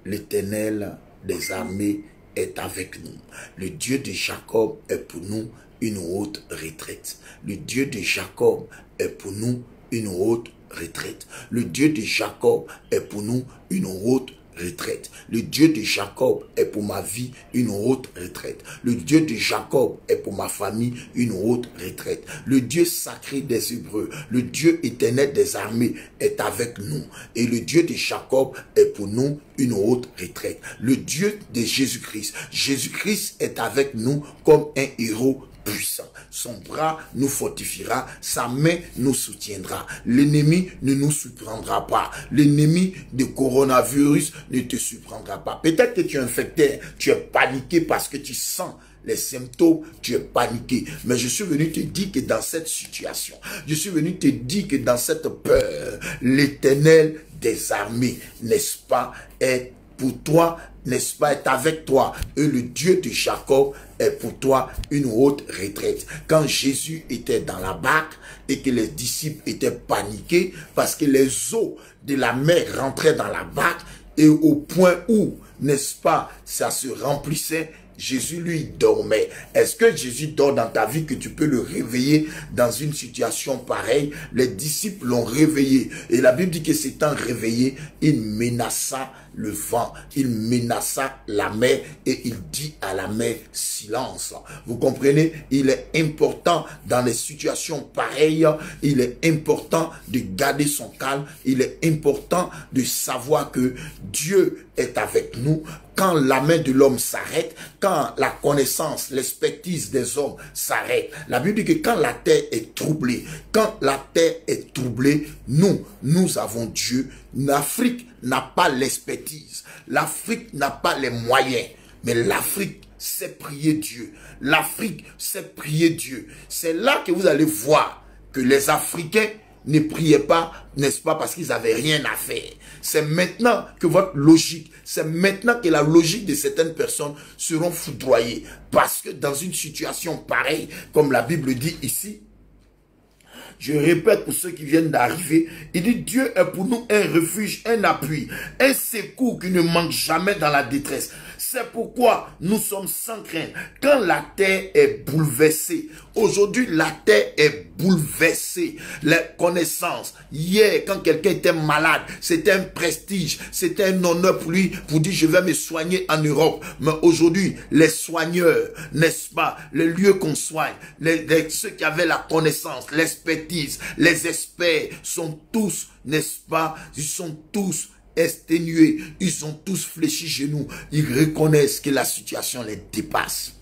des armées est avec nous. Le Dieu de Jacob est pour nous une haute retraite. Le Dieu de Jacob est pour nous une haute retraite. Le Dieu de Jacob est pour nous une haute retraite. Le Dieu de Jacob est pour ma vie une haute retraite. Le Dieu de Jacob est pour ma famille une haute retraite. Le Dieu sacré des Hébreux, le Dieu éternel des armées est avec nous. Et le Dieu de Jacob est pour nous une haute retraite. Le Dieu de Jésus-Christ, Jésus-Christ est avec nous comme un héros puissant. Son bras nous fortifiera, sa main nous soutiendra. L'ennemi ne nous surprendra pas. L'ennemi de coronavirus ne te surprendra pas. Peut-être que tu es infecté, tu es paniqué parce que tu sens les symptômes, tu es paniqué. Mais je suis venu te dire que dans cette situation, je suis venu te dire que dans cette peur, l'Éternel des armées, n'est-ce pas, est pour toi, n'est-ce pas, est avec toi. Et le Dieu de Jacob est pour toi une haute retraite. Quand Jésus était dans la barque et que les disciples étaient paniqués parce que les eaux de la mer rentraient dans la barque et au point où, n'est-ce pas, ça se remplissait, Jésus, lui, dormait. Est-ce que Jésus dort dans ta vie que tu peux le réveiller dans une situation pareille? Les disciples l'ont réveillé. Et la Bible dit que s'étant réveillé, il menaça le vent, il menaça la mer et il dit à la mer, silence. Vous comprenez? Il est important dans les situations pareilles, il est important de garder son calme, il est important de savoir que Dieu est avec nous. Quand la main de l'homme s'arrête, quand la connaissance, l'expertise des hommes s'arrête, la Bible dit que quand la terre est troublée, nous avons Dieu. L'Afrique n'a pas l'expertise, l'Afrique n'a pas les moyens, mais l'Afrique sait prier Dieu. L'Afrique sait prier Dieu. C'est là que vous allez voir que les Africains ne priaient pas, n'est-ce pas, parce qu'ils n'avaient rien à faire. C'est maintenant que votre logique, c'est maintenant que la logique de certaines personnes seront foudroyées. Parce que dans une situation pareille, comme la Bible dit ici, je répète pour ceux qui viennent d'arriver, il dit Dieu est pour nous un refuge, un appui, un secours qui ne manque jamais dans la détresse. C'est pourquoi nous sommes sans crainte. Quand la terre est bouleversée, aujourd'hui la terre est bouleversée. Les connaissances, hier quand quelqu'un était malade, c'était un prestige, c'était un honneur pour lui pour dire je vais me soigner en Europe. Mais aujourd'hui, les soigneurs, n'est-ce pas, les lieux qu'on soigne, ceux qui avaient la connaissance, l'expertise, les experts sont tous, n'est-ce pas, ils sont tous exténués, ils ont tous fléchi genoux, ils reconnaissent que la situation les dépasse.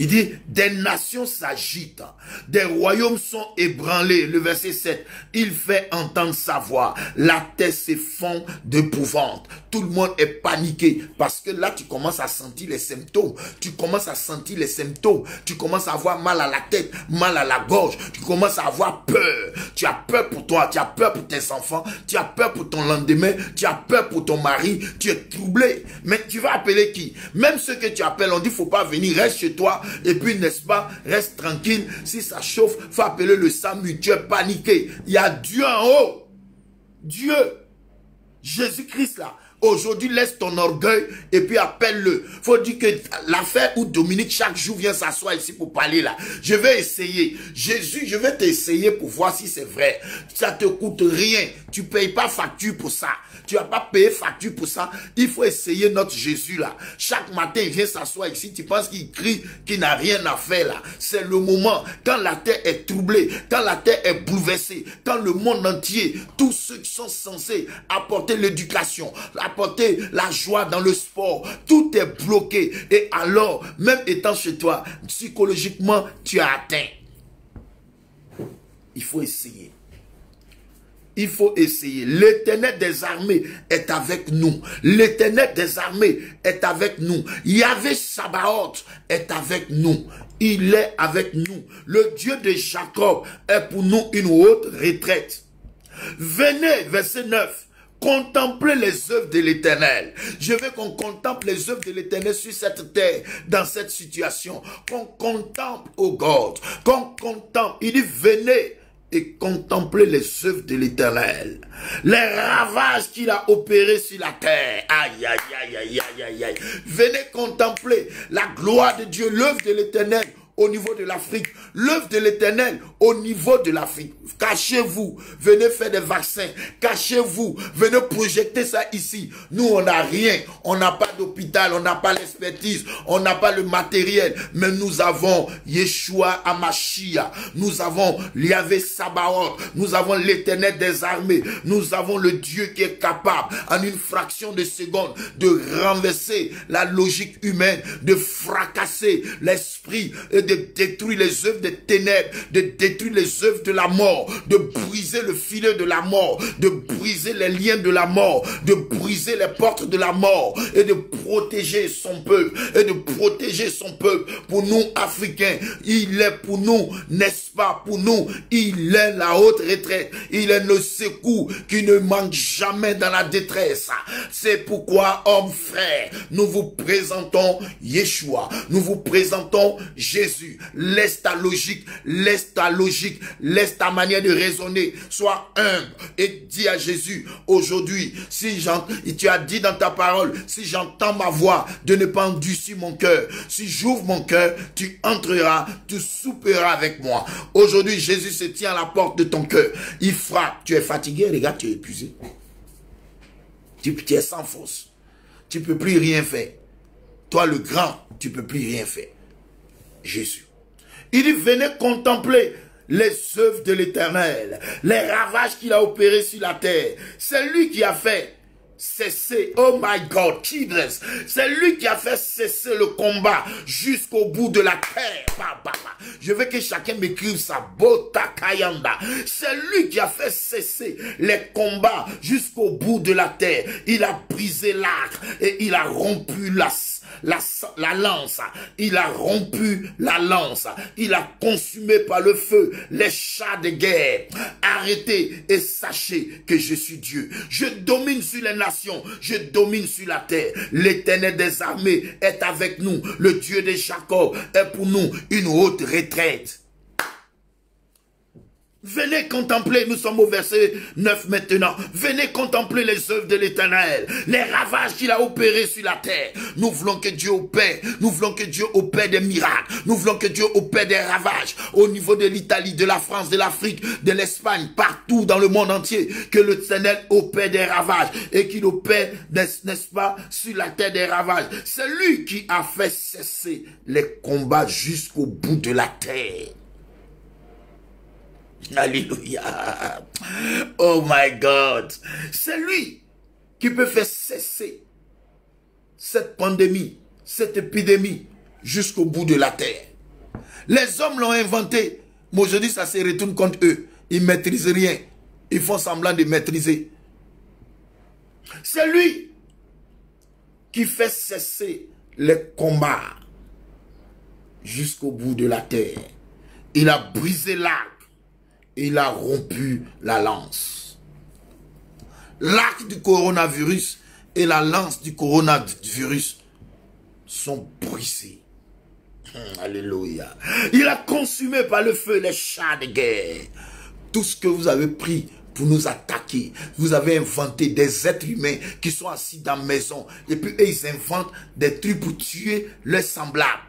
Il dit, des nations s'agitent, des royaumes sont ébranlés. Le verset 7, il fait entendre sa voix. La terre s'effondre d'épouvante. Tout le monde est paniqué parce que là, tu commences à sentir les symptômes. Tu commences à sentir les symptômes. Tu commences à avoir mal à la tête, mal à la gorge. Tu commences à avoir peur. Tu as peur pour toi, tu as peur pour tes enfants, tu as peur pour ton lendemain, tu as peur pour ton mari. Tu es troublé. Mais tu vas appeler qui? Même ceux que tu appelles, on dit, faut pas venir, reste chez toi. Et puis, n'est-ce pas, reste tranquille. Si ça chauffe, faut appeler le SAMU. Tu es paniqué. Il y a Dieu en haut. Dieu. Jésus-Christ là. Aujourd'hui, laisse ton orgueil et puis appelle-le. Faut dire que l'affaire où Dominique chaque jour vient s'asseoir ici pour parler là. Je vais essayer. Jésus, je vais t'essayer pour voir si c'est vrai. Ça te coûte rien. Tu payes pas facture pour ça. Tu n'as pas payé facture pour ça. Il faut essayer notre Jésus là. Chaque matin, il vient s'asseoir ici. Tu penses qu'il crie, qu'il n'a rien à faire là. C'est le moment. Quand la terre est troublée, quand la terre est bouleversée, quand le monde entier, tous ceux qui sont censés apporter l'éducation, apporter la joie dans le sport, tout est bloqué. Et alors, même étant chez toi, psychologiquement, tu as atteint. Il faut essayer. Il faut essayer. L'Éternel des armées est avec nous. L'Éternel des armées est avec nous. Yahvé Sabaoth est avec nous. Il est avec nous. Le Dieu de Jacob est pour nous une haute retraite. Venez, verset 9. Contemplez les œuvres de l'Éternel. Je veux qu'on contemple les œuvres de l'Éternel sur cette terre, dans cette situation. Qu'on contemple, oh God. Qu'on contemple. Il dit, venez et contemplez les œuvres de l'Éternel. Les ravages qu'il a opérés sur la terre. Aïe, aïe, aïe, aïe, aïe, aïe, aïe. Venez contempler la gloire de Dieu, l'œuvre de l'Éternel au niveau de l'Afrique. L'œuvre de l'Éternel au niveau de l'Afrique. Cachez-vous, venez faire des vaccins. Cachez-vous, venez projeter ça ici. Nous, on n'a rien. On n'a pas d'hôpital, on n'a pas l'expertise, on n'a pas le matériel. Mais nous avons Yeshua Amashia. Nous avons Yahvé Sabaoth. Nous avons l'Éternel des armées. Nous avons le Dieu qui est capable, en une fraction de seconde, de renverser la logique humaine, de fracasser l'esprit et de détruire les œuvres des ténèbres, de détruire les œuvres de la mort, de briser le filet de la mort, de briser les liens de la mort, de briser les portes de la mort et de protéger son peuple, et de protéger son peuple. Pour nous, Africains, il est pour nous, n'est-ce pas, pour nous, il est la haute retraite, il est le secours qui ne manque jamais dans la détresse. C'est pourquoi, hommes frères, nous vous présentons Yeshua, nous vous présentons Jésus. Laisse ta logique, laisse ta logique, laisse ta manière de raisonner, sois humble et dis à Jésus, aujourd'hui, si tu as dit dans ta parole, si j'entends ma voix, de ne pas endurcir mon cœur, si j'ouvre mon cœur, tu entreras, tu souperas avec moi. Aujourd'hui, Jésus se tient à la porte de ton cœur, il frappe. Tu es fatigué, regarde, tu es épuisé, tu es sans force, tu ne peux plus rien faire. Toi le grand, tu ne peux plus rien faire. Jésus. Il dit, venez contempler les œuvres de l'Éternel, les ravages qu'il a opérés sur la terre. C'est lui qui a fait cesser, oh my God, Jesus, c'est lui qui a fait cesser le combat jusqu'au bout de la terre. Je veux que chacun m'écrive ça. Bota Kayanda. C'est lui qui a fait cesser les combats jusqu'au bout de la terre. Il a brisé l'arc et il a rompu la lance. Il a rompu la lance. Il a consumé par le feu les chars de guerre. Arrêtez et sachez que je suis Dieu. Je domine sur les nations. Je domine sur la terre. L'Éternel des armées est avec nous. Le Dieu de Jacob est pour nous une haute retraite. Venez contempler, nous sommes au verset 9 maintenant. Venez contempler les œuvres de l'Éternel, les ravages qu'il a opérés sur la terre. Nous voulons que Dieu opère, nous voulons que Dieu opère des miracles, nous voulons que Dieu opère des ravages au niveau de l'Italie, de la France, de l'Afrique, de l'Espagne, partout dans le monde entier. Que l'Éternel opère des ravages et qu'il opère, n'est-ce pas, sur la terre des ravages. C'est lui qui a fait cesser les combats jusqu'au bout de la terre. Alléluia. Oh my God. C'est lui qui peut faire cesser cette pandémie, cette épidémie jusqu'au bout de la terre. Les hommes l'ont inventé, mais aujourd'hui ça se retourne contre eux. Ils ne maîtrisent rien. Ils font semblant de maîtriser. C'est lui qui fait cesser les combats jusqu'au bout de la terre. Il a brisé l'arc. Il a rompu la lance. L'arc du coronavirus et la lance du coronavirus sont brisés. Alléluia. Il a consumé par le feu les chars de guerre. Tout ce que vous avez pris pour nous attaquer. Vous avez inventé des êtres humains qui sont assis dans la maison. Et puis eux, ils inventent des trucs pour tuer leurs semblables.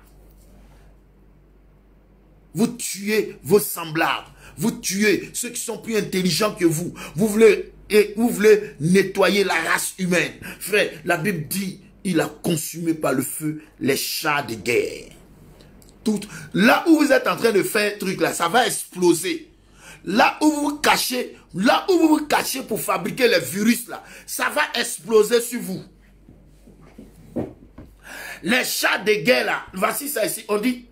Vous tuez vos semblables. Vous tuez ceux qui sont plus intelligents que vous. Vous voulez nettoyer la race humaine. Frère, la Bible dit, il a consumé par le feu les chars de guerre. Là où vous êtes en train de faire truc là, ça va exploser. Là où vous vous cachez pour fabriquer les virus là, ça va exploser sur vous. Les chars de guerre là, voici ça ici, on dit...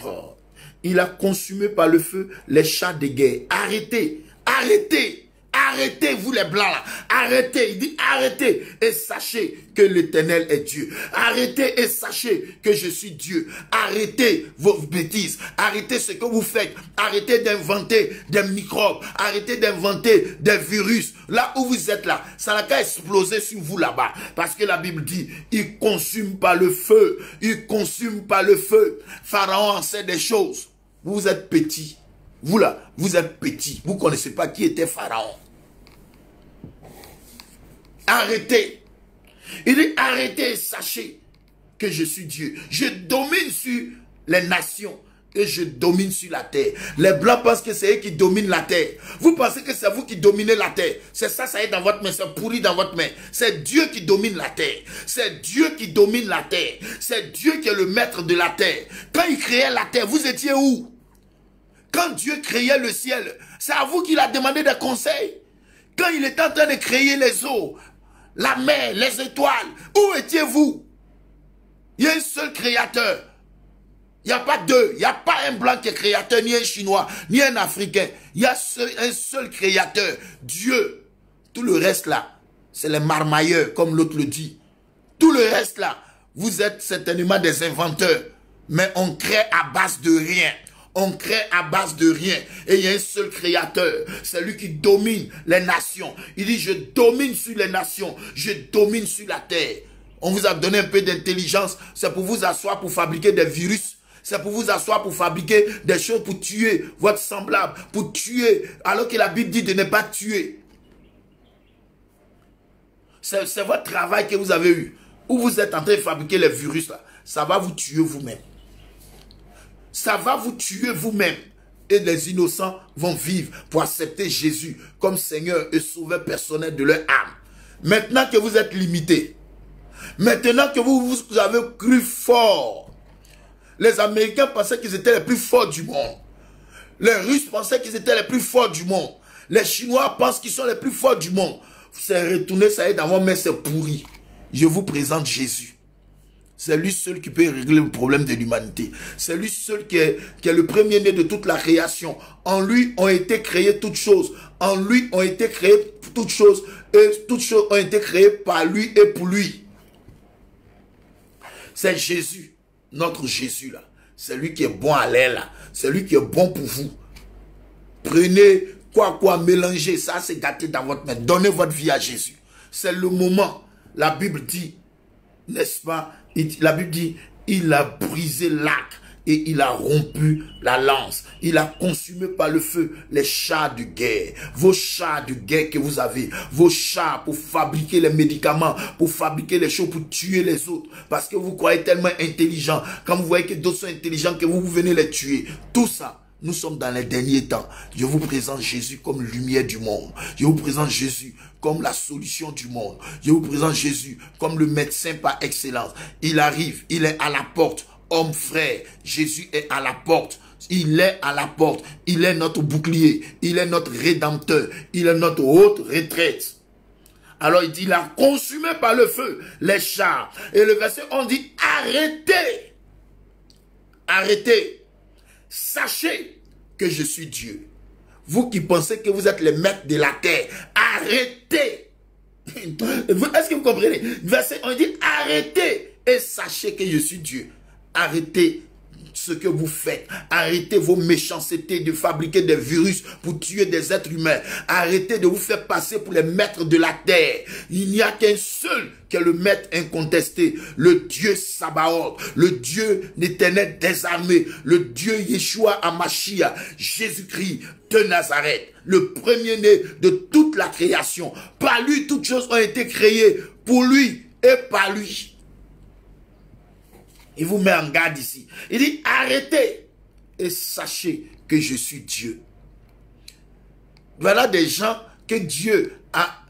Oh, il a consumé par le feu les chars de guerre. Arrêtez, arrêtez, arrêtez vous les blancs là. Arrêtez, il dit arrêtez et sachez que l'Éternel est Dieu. Arrêtez et sachez que je suis Dieu. Arrêtez vos bêtises. Arrêtez ce que vous faites. Arrêtez d'inventer des microbes. Arrêtez d'inventer des virus. Là où vous êtes là, ça n'a qu'à exploser sur vous là-bas. Parce que la Bible dit, il consume par le feu. Il consume par le feu. Pharaon en sait des choses. Vous êtes petit. Vous là, vous êtes petit. Vous ne connaissez pas qui était Pharaon. Arrêtez. Il dit arrêtez et sachez que je suis Dieu. Je domine sur les nations et je domine sur la terre. Les blancs pensent que c'est eux qui dominent la terre. Vous pensez que c'est vous qui dominez la terre. C'est ça, ça est dans votre main, c'est pourri dans votre main. C'est Dieu qui domine la terre. C'est Dieu qui domine la terre. C'est Dieu qui est le maître de la terre. Quand il créait la terre, vous étiez où? Quand Dieu créait le ciel, c'est à vous qu'il a demandé des conseils. Quand il était en train de créer les eaux, la mer, les étoiles, où étiez-vous? Il y a un seul créateur. Il n'y a pas deux. Il n'y a pas un blanc qui est créateur, ni un chinois, ni un africain. Il y a un seul créateur, Dieu. Tout le reste là, c'est les marmailleurs, comme l'autre le dit. Tout le reste là, vous êtes certainement des inventeurs. Mais on crée à base de rien. On crée à base de rien. Et il y a un seul créateur. C'est lui qui domine les nations. Il dit, je domine sur les nations. Je domine sur la terre. On vous a donné un peu d'intelligence. C'est pour vous asseoir pour fabriquer des virus. C'est pour vous asseoir pour fabriquer des choses pour tuer votre semblable. Pour tuer. Alors que la Bible dit de ne pas tuer. C'est votre travail que vous avez eu. Où vous êtes en train de fabriquer les virus là. Ça va vous tuer vous-même. Ça va vous tuer vous-même. Et les innocents vont vivre pour accepter Jésus comme Seigneur et Sauveur personnel de leur âme. Maintenant que vous êtes limité. Maintenant que vous avez cru fort. Les Américains pensaient qu'ils étaient les plus forts du monde. Les Russes pensaient qu'ils étaient les plus forts du monde. Les Chinois pensent qu'ils sont les plus forts du monde. C'est retourné, ça y est, dans vos mains, c'est pourri. Je vous présente Jésus. C'est lui seul qui peut régler le problème de l'humanité. C'est lui seul qui est le premier-né de toute la création. En lui ont été créées toutes choses. En lui ont été créées toutes choses. Et toutes choses ont été créées par lui et pour lui. C'est Jésus. Notre Jésus là, c'est lui qui est bon à l'air là, c'est lui qui est bon pour vous. Prenez quoi, mélangez ça, c'est gâté dans votre main. Donnez votre vie à Jésus. C'est le moment. La Bible dit, n'est-ce pas? La Bible dit, il a brisé l'arc et il a rompu la lance. Il a consumé par le feu les chars de guerre. Vos chars de guerre que vous avez. Vos chars pour fabriquer les médicaments, pour fabriquer les choses, pour tuer les autres. Parce que vous croyez tellement intelligent. Quand vous voyez que d'autres sont intelligents, que vous venez les tuer. Tout ça. Nous sommes dans les derniers temps. Je vous présente Jésus comme lumière du monde. Je vous présente Jésus comme la solution du monde. Je vous présente Jésus comme le médecin par excellence. Il arrive, il est à la porte. Homme frère, Jésus est à la porte. Il est à la porte. Il est notre bouclier. Il est notre rédempteur. Il est notre haute retraite. Alors il dit, il a consumé par le feu les chars. Et le verset 11 dit, arrêtez. Arrêtez. Sachez que je suis Dieu. Vous qui pensez que vous êtes les maîtres de la terre, arrêtez. Est-ce que vous comprenez? Verset 11 dit, arrêtez et sachez que je suis Dieu. Arrêtez ce que vous faites. Arrêtez vos méchancetés de fabriquer des virus pour tuer des êtres humains. Arrêtez de vous faire passer pour les maîtres de la terre. Il n'y a qu'un seul qui est le maître incontesté, le Dieu Sabaoth, le Dieu éternel des armées, le Dieu Yeshua Amashia, Jésus-Christ de Nazareth, le premier-né de toute la création. Par lui, toutes choses ont été créées, pour lui et par lui. Il vous met en garde ici. Il dit, arrêtez et sachez que je suis Dieu. Voilà des gens que Dieu a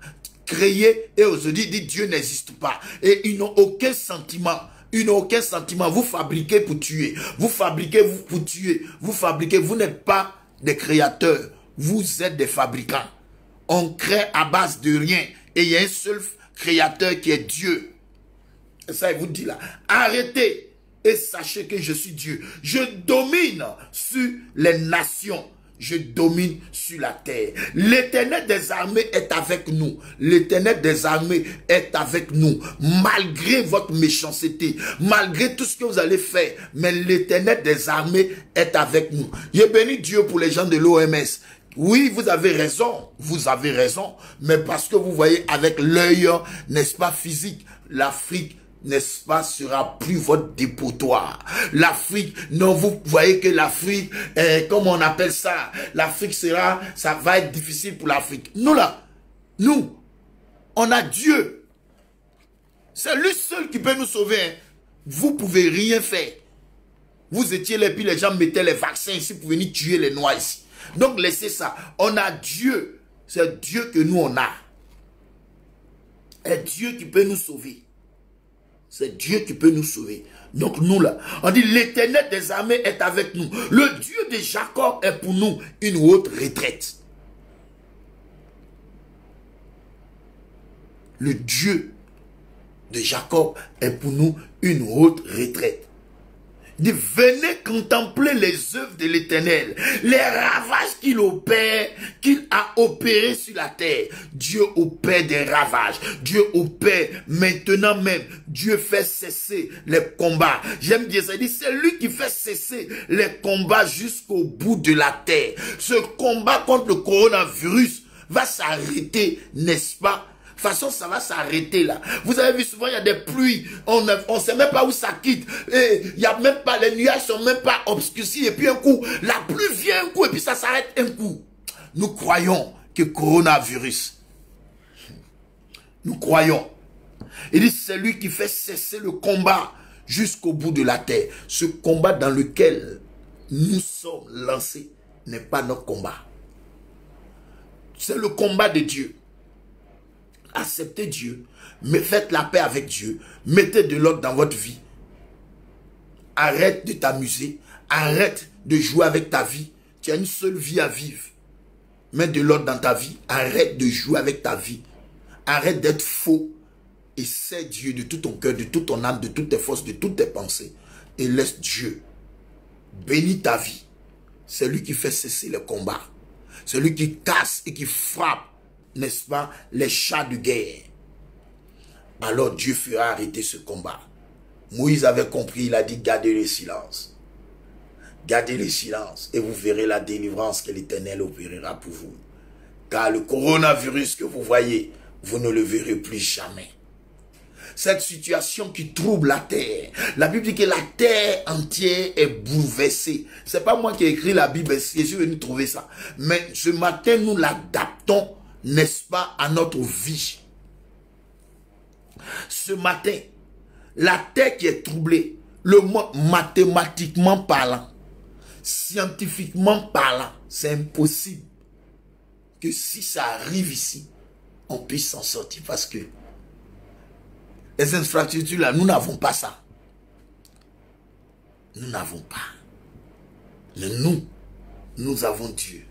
créés et aujourd'hui dit Dieu n'existe pas. Et ils n'ont aucun sentiment. Ils n'ont aucun sentiment. Vous fabriquez pour tuer. Vous fabriquez pour tuer. Vous fabriquez. Vous n'êtes pas des créateurs. Vous êtes des fabricants. On crée à base de rien. Et il y a un seul créateur qui est Dieu. Et ça, il vous dit là. Arrêtez. Et sachez que je suis Dieu. Je domine sur les nations. Je domine sur la terre. L'Éternel des armées est avec nous. L'Éternel des armées est avec nous. Malgré votre méchanceté. Malgré tout ce que vous allez faire. Mais l'Éternel des armées est avec nous. Je bénis Dieu pour les gens de l'OMS. Oui, vous avez raison. Vous avez raison. Mais parce que vous voyez avec l'œil, n'est-ce pas, physique, l'Afrique, n'est-ce pas, sera plus votre dépotoir. L'Afrique, non, vous voyez que l'Afrique, comment on appelle ça, l'Afrique sera, ça va être difficile pour l'Afrique. Nous là, nous, on a Dieu. C'est lui seul qui peut nous sauver. Vous pouvez rien faire. Vous étiez là, puis les gens mettaient les vaccins ici pour venir tuer les Noirs ici. Donc laissez ça. On a Dieu. C'est Dieu que nous on a. C'est Dieu qui peut nous sauver. C'est Dieu qui peut nous sauver. Donc nous là, on dit l'Éternel des armées est avec nous. Le Dieu de Jacob est pour nous une haute retraite. Le Dieu de Jacob est pour nous une haute retraite. Il dit, venez contempler les œuvres de l'Éternel, les ravages qu'il opère, qu'il a opérés sur la terre. Dieu opère des ravages. Dieu opère maintenant même. Dieu fait cesser les combats. J'aime dire ça. Il dit, c'est lui qui fait cesser les combats jusqu'au bout de la terre. Ce combat contre le coronavirus va s'arrêter, n'est-ce pas? De toute façon, ça va s'arrêter là. Vous avez vu souvent, il y a des pluies. On ne sait même pas où ça quitte. Et il y a même pas, les nuages sont même pas obscurcis. Et puis un coup, la pluie vient un coup et puis ça s'arrête un coup. Nous croyons que coronavirus. Nous croyons. Il dit, c'est lui qui fait cesser le combat jusqu'au bout de la terre. Ce combat dans lequel nous sommes lancés n'est pas notre combat. C'est le combat de Dieu. Acceptez Dieu, mais faites la paix avec Dieu, mettez de l'ordre dans votre vie. Arrête de t'amuser, arrête de jouer avec ta vie. Tu as une seule vie à vivre. Mets de l'ordre dans ta vie, arrête de jouer avec ta vie. Arrête d'être faux et sais Dieu de tout ton cœur, de toute ton âme, de toutes tes forces, de toutes tes pensées. Et laisse Dieu bénir ta vie. C'est lui qui fait cesser le combat. C'est lui qui casse et qui frappe, n'est-ce pas, les chats de guerre. Alors Dieu fera arrêter ce combat. Moïse avait compris, il a dit, gardez le silence. Gardez le silence et vous verrez la délivrance que l'Éternel opérera pour vous. Car le coronavirus que vous voyez, vous ne le verrez plus jamais. Cette situation qui trouble la terre. La Bible dit que la terre entière est bouleversée. C'est pas moi qui ai écrit la Bible, je suis venu trouver ça. Mais ce matin, nous l'adaptons, n'est-ce pas, à notre vie. Ce matin, la terre qui est troublée, le monde mathématiquement parlant, scientifiquement parlant, c'est impossible que si ça arrive ici, on puisse s'en sortir parce que les infrastructures là, nous n'avons pas ça. Nous n'avons pas. Mais nous avons Dieu.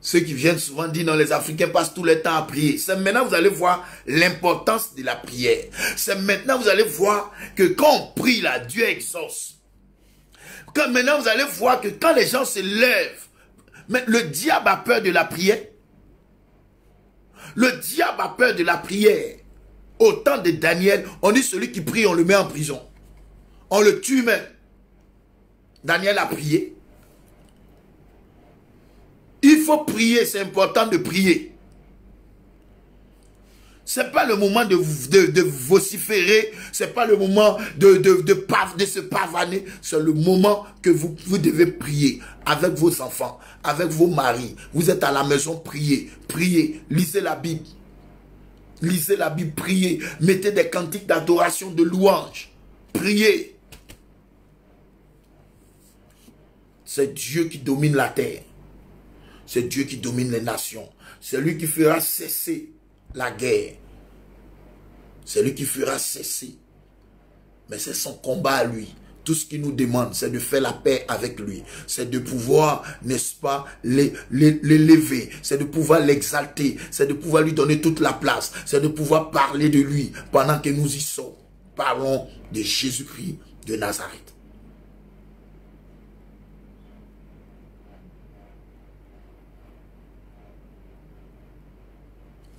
Ceux qui viennent souvent dire non, les Africains passent tout le temps à prier. C'est maintenant vous allez voir l'importance de la prière. C'est maintenant vous allez voir que quand on prie là, Dieu exauce. Quand maintenant vous allez voir que quand les gens se lèvent, mais le diable a peur de la prière. Le diable a peur de la prière. Au temps de Daniel, on dit celui qui prie, on le met en prison. On le tue même. Daniel a prié. Il faut prier, c'est important de prier. Ce n'est pas le moment de vociférer, ce n'est pas le moment de se pavaner, c'est le moment que vous devez prier avec vos enfants, avec vos maris. Vous êtes à la maison, priez, priez, lisez la Bible. Lisez la Bible, priez, mettez des cantiques d'adoration, de louange, priez. C'est Dieu qui domine la terre. C'est Dieu qui domine les nations. C'est lui qui fera cesser la guerre. C'est lui qui fera cesser. Mais c'est son combat à lui. Tout ce qu'il nous demande, c'est de faire la paix avec lui. C'est de pouvoir, n'est-ce pas, l'élever. C'est de pouvoir l'exalter. C'est de pouvoir lui donner toute la place. C'est de pouvoir parler de lui pendant que nous y sommes. Parlons de Jésus-Christ de Nazareth.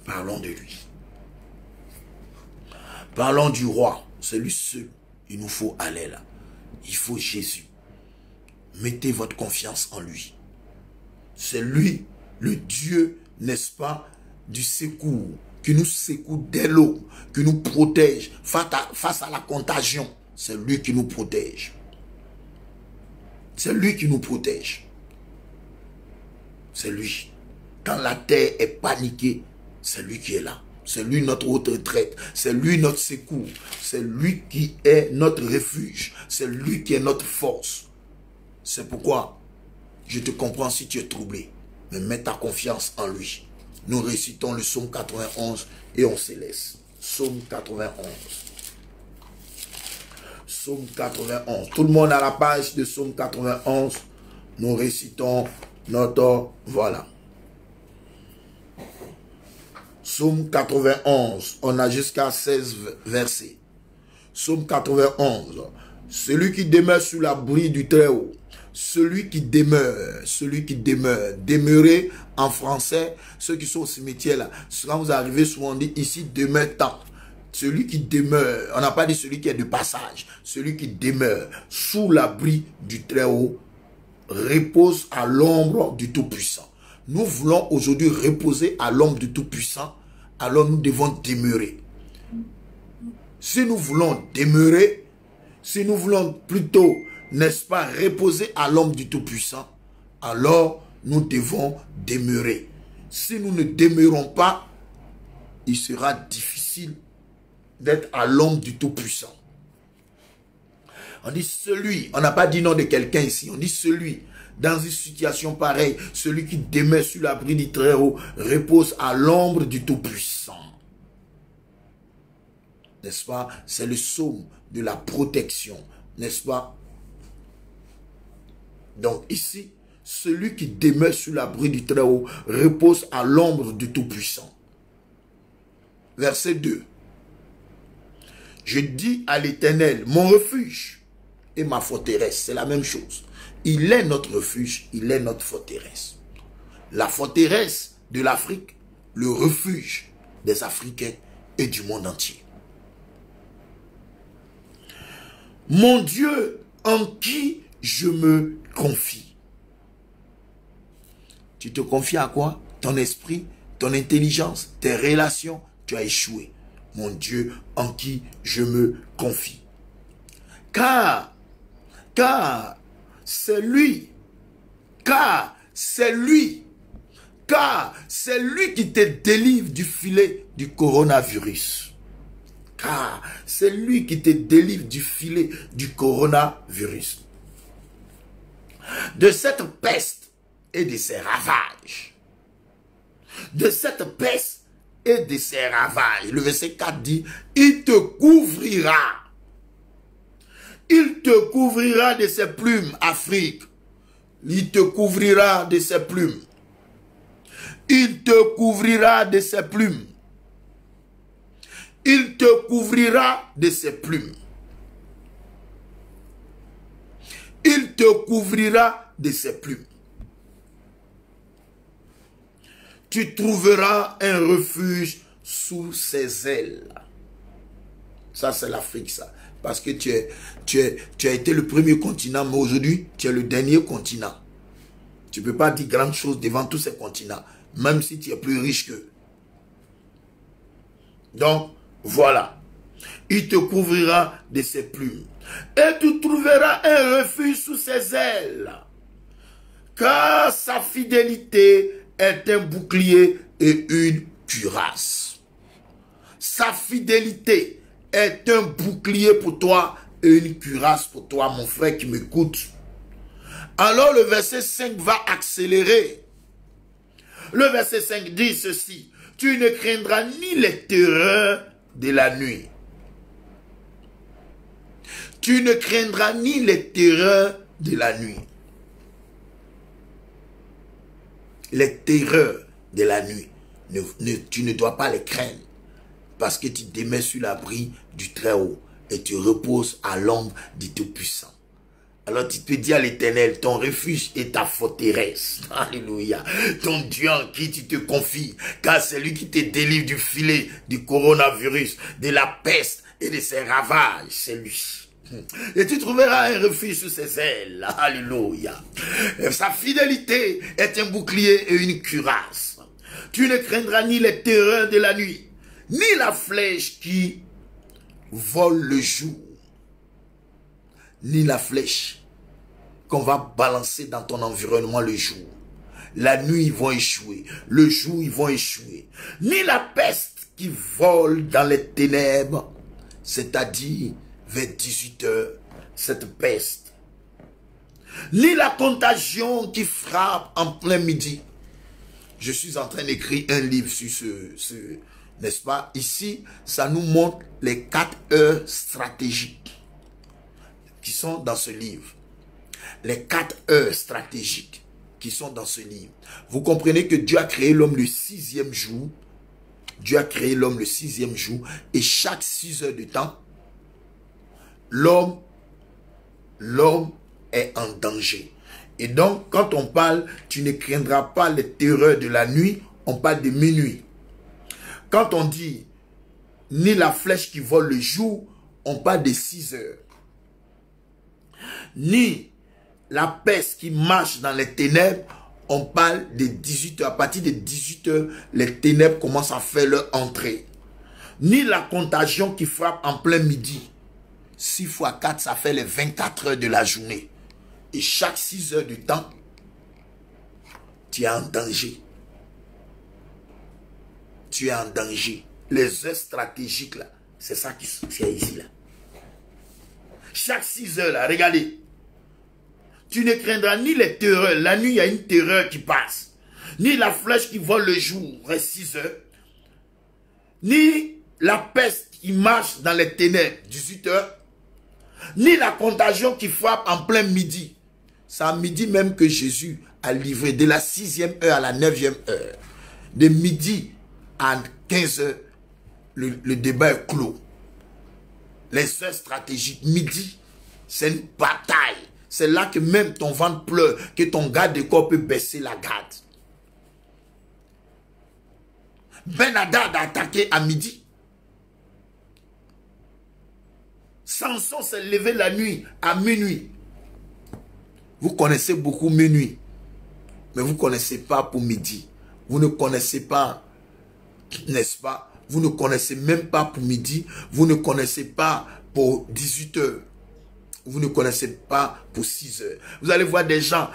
Parlons de lui. Parlons du roi. C'est lui seul. Il nous faut aller là. Il faut Jésus. Mettez votre confiance en lui. C'est lui, le Dieu, n'est-ce pas, du secours, qui nous secoue dès l'aube, qui nous protège face à la contagion. C'est lui qui nous protège. C'est lui qui nous protège. C'est lui. Quand la terre est paniquée, c'est lui qui est là. C'est lui notre haute retraite. C'est lui notre secours. C'est lui qui est notre refuge. C'est lui qui est notre force. C'est pourquoi je te comprends si tu es troublé. Mais mets ta confiance en lui. Nous récitons le psaume 91 et on se laisse. Psaume 91. Psaume 91. Tout le monde à la page de psaume 91. Nous récitons notre... Voilà. Psaume 91. On a jusqu'à 16 versets. Psaume 91. Celui qui demeure sous l'abri du Très-Haut. Celui qui demeure. Demeurer en français, ceux qui sont au cimetière là. Quand vous arrivez, souvent on dit ici demeure tant. Celui qui demeure, on n'a pas dit celui qui est de passage. Celui qui demeure sous l'abri du Très-Haut repose à l'ombre du Tout-Puissant. Nous voulons aujourd'hui reposer à l'ombre du Tout-Puissant, alors nous devons demeurer. Si nous voulons demeurer, si nous voulons plutôt, n'est-ce pas, reposer à l'ombre du Tout-Puissant, alors nous devons demeurer. Si nous ne demeurons pas, il sera difficile d'être à l'ombre du Tout-Puissant. On dit celui, on n'a pas dit nom de quelqu'un ici, on dit celui, dans une situation pareille, celui qui demeure sur l'abri du Très-Haut repose à l'ombre du Tout-Puissant. N'est-ce pas? C'est le psaume de la protection, n'est-ce pas? Donc ici, celui qui demeure sur l'abri du Très-Haut repose à l'ombre du Tout-Puissant. Verset 2. Je dis à l'Éternel, mon refuge et ma forteresse, c'est la même chose. Il est notre refuge, il est notre forteresse. La forteresse de l'Afrique, le refuge des Africains et du monde entier. Mon Dieu en qui je me confie. Tu te confies à quoi? Ton esprit, ton intelligence, tes relations, tu as échoué. Mon Dieu en qui je me confie. Car c'est lui qui te délivre du filet du coronavirus. Car c'est lui qui te délivre du filet du coronavirus. De cette peste et de ses ravages. De cette peste et de ses ravages. Le verset 4 dit, il te couvrira. Il te couvrira de ses plumes, Afrique. Il te couvrira de ses plumes. Il te couvrira de ses plumes. Il te couvrira de ses plumes. Il te couvrira de ses plumes. Tu trouveras un refuge sous ses ailes. Ça, c'est l'Afrique, ça. Parce que tu as été le premier continent, mais aujourd'hui, tu es le dernier continent. Tu ne peux pas dire grande chose devant tous ces continents, même si tu es plus riche qu'eux. Donc, voilà. Il te couvrira de ses plumes. Et tu trouveras un refuge sous ses ailes. Car sa fidélité est un bouclier et une cuirasse. Sa fidélité est un bouclier pour toi et une cuirasse pour toi, mon frère qui m'écoute. Alors le verset 5 va accélérer. Le verset 5 dit ceci. Tu ne craindras ni les terreurs de la nuit. Tu ne craindras ni les terreurs de la nuit. Les terreurs de la nuit, tu ne dois pas les craindre. Parce que tu demeures sur l'abri du Très-Haut et tu reposes à l'ombre du Tout-Puissant. Alors tu te dis à l'Éternel, ton refuge est ta forteresse. Alléluia. Ton Dieu en qui tu te confies, car c'est lui qui te délivre du filet du coronavirus, de la peste et de ses ravages. C'est lui. Et tu trouveras un refuge sous ses ailes. Alléluia. Sa fidélité est un bouclier et une cuirasse. Tu ne craindras ni les terreurs de la nuit, ni la flèche qui vole le jour, ni la flèche qu'on va balancer dans ton environnement le jour. La nuit, ils vont échouer. Le jour, ils vont échouer. Ni la peste qui vole dans les ténèbres, c'est-à-dire vers 18 heures, cette peste. Ni la contagion qui frappe en plein midi. Je suis en train d'écrire un livre sur ce n'est-ce pas? Ici, ça nous montre les 4 heures stratégiques qui sont dans ce livre. Les 4 heures stratégiques qui sont dans ce livre. Vous comprenez que Dieu a créé l'homme le 6e jour. Dieu a créé l'homme le 6e jour. Et chaque 6 heures de temps, l'homme est en danger. Et donc, quand on parle, tu ne craindras pas les terreurs de la nuit, on parle de minuit. Quand on dit, ni la flèche qui vole le jour, on parle de 6 heures. Ni la peste qui marche dans les ténèbres, on parle de 18 heures. À partir de 18 heures, les ténèbres commencent à faire leur entrée. Ni la contagion qui frappe en plein midi. 6 fois 4, ça fait les 24 heures de la journée. Et chaque 6 heures de temps, tu es en danger. Tu es en danger. Les heures stratégiques, là, c'est ça qui est ici, là. Chaque 6 heures, là, regardez. Tu ne craindras ni les terreurs. La nuit, il y a une terreur qui passe. Ni la flèche qui vole le jour, vers 6 heures. Ni la peste qui marche dans les ténèbres, 18 heures. Ni la contagion qui frappe en plein midi. C'est à midi même que Jésus a livré. De la 6e heure à la 9e heure. De midi à 15 heures, le débat est clos. Les heures stratégiques, midi, c'est une bataille. C'est là que même ton ventre pleure, que ton garde de corps peut baisser la garde. Ben Hadad a attaqué à midi. Samson s'est levé la nuit, à minuit. Vous connaissez beaucoup minuit, mais vous ne connaissez pas pour midi. Vous ne connaissez pas, n'est-ce pas? Vous ne connaissez même pas pour midi. Vous ne connaissez pas pour 18 heures. Vous ne connaissez pas pour 6 heures. Vous allez voir des gens,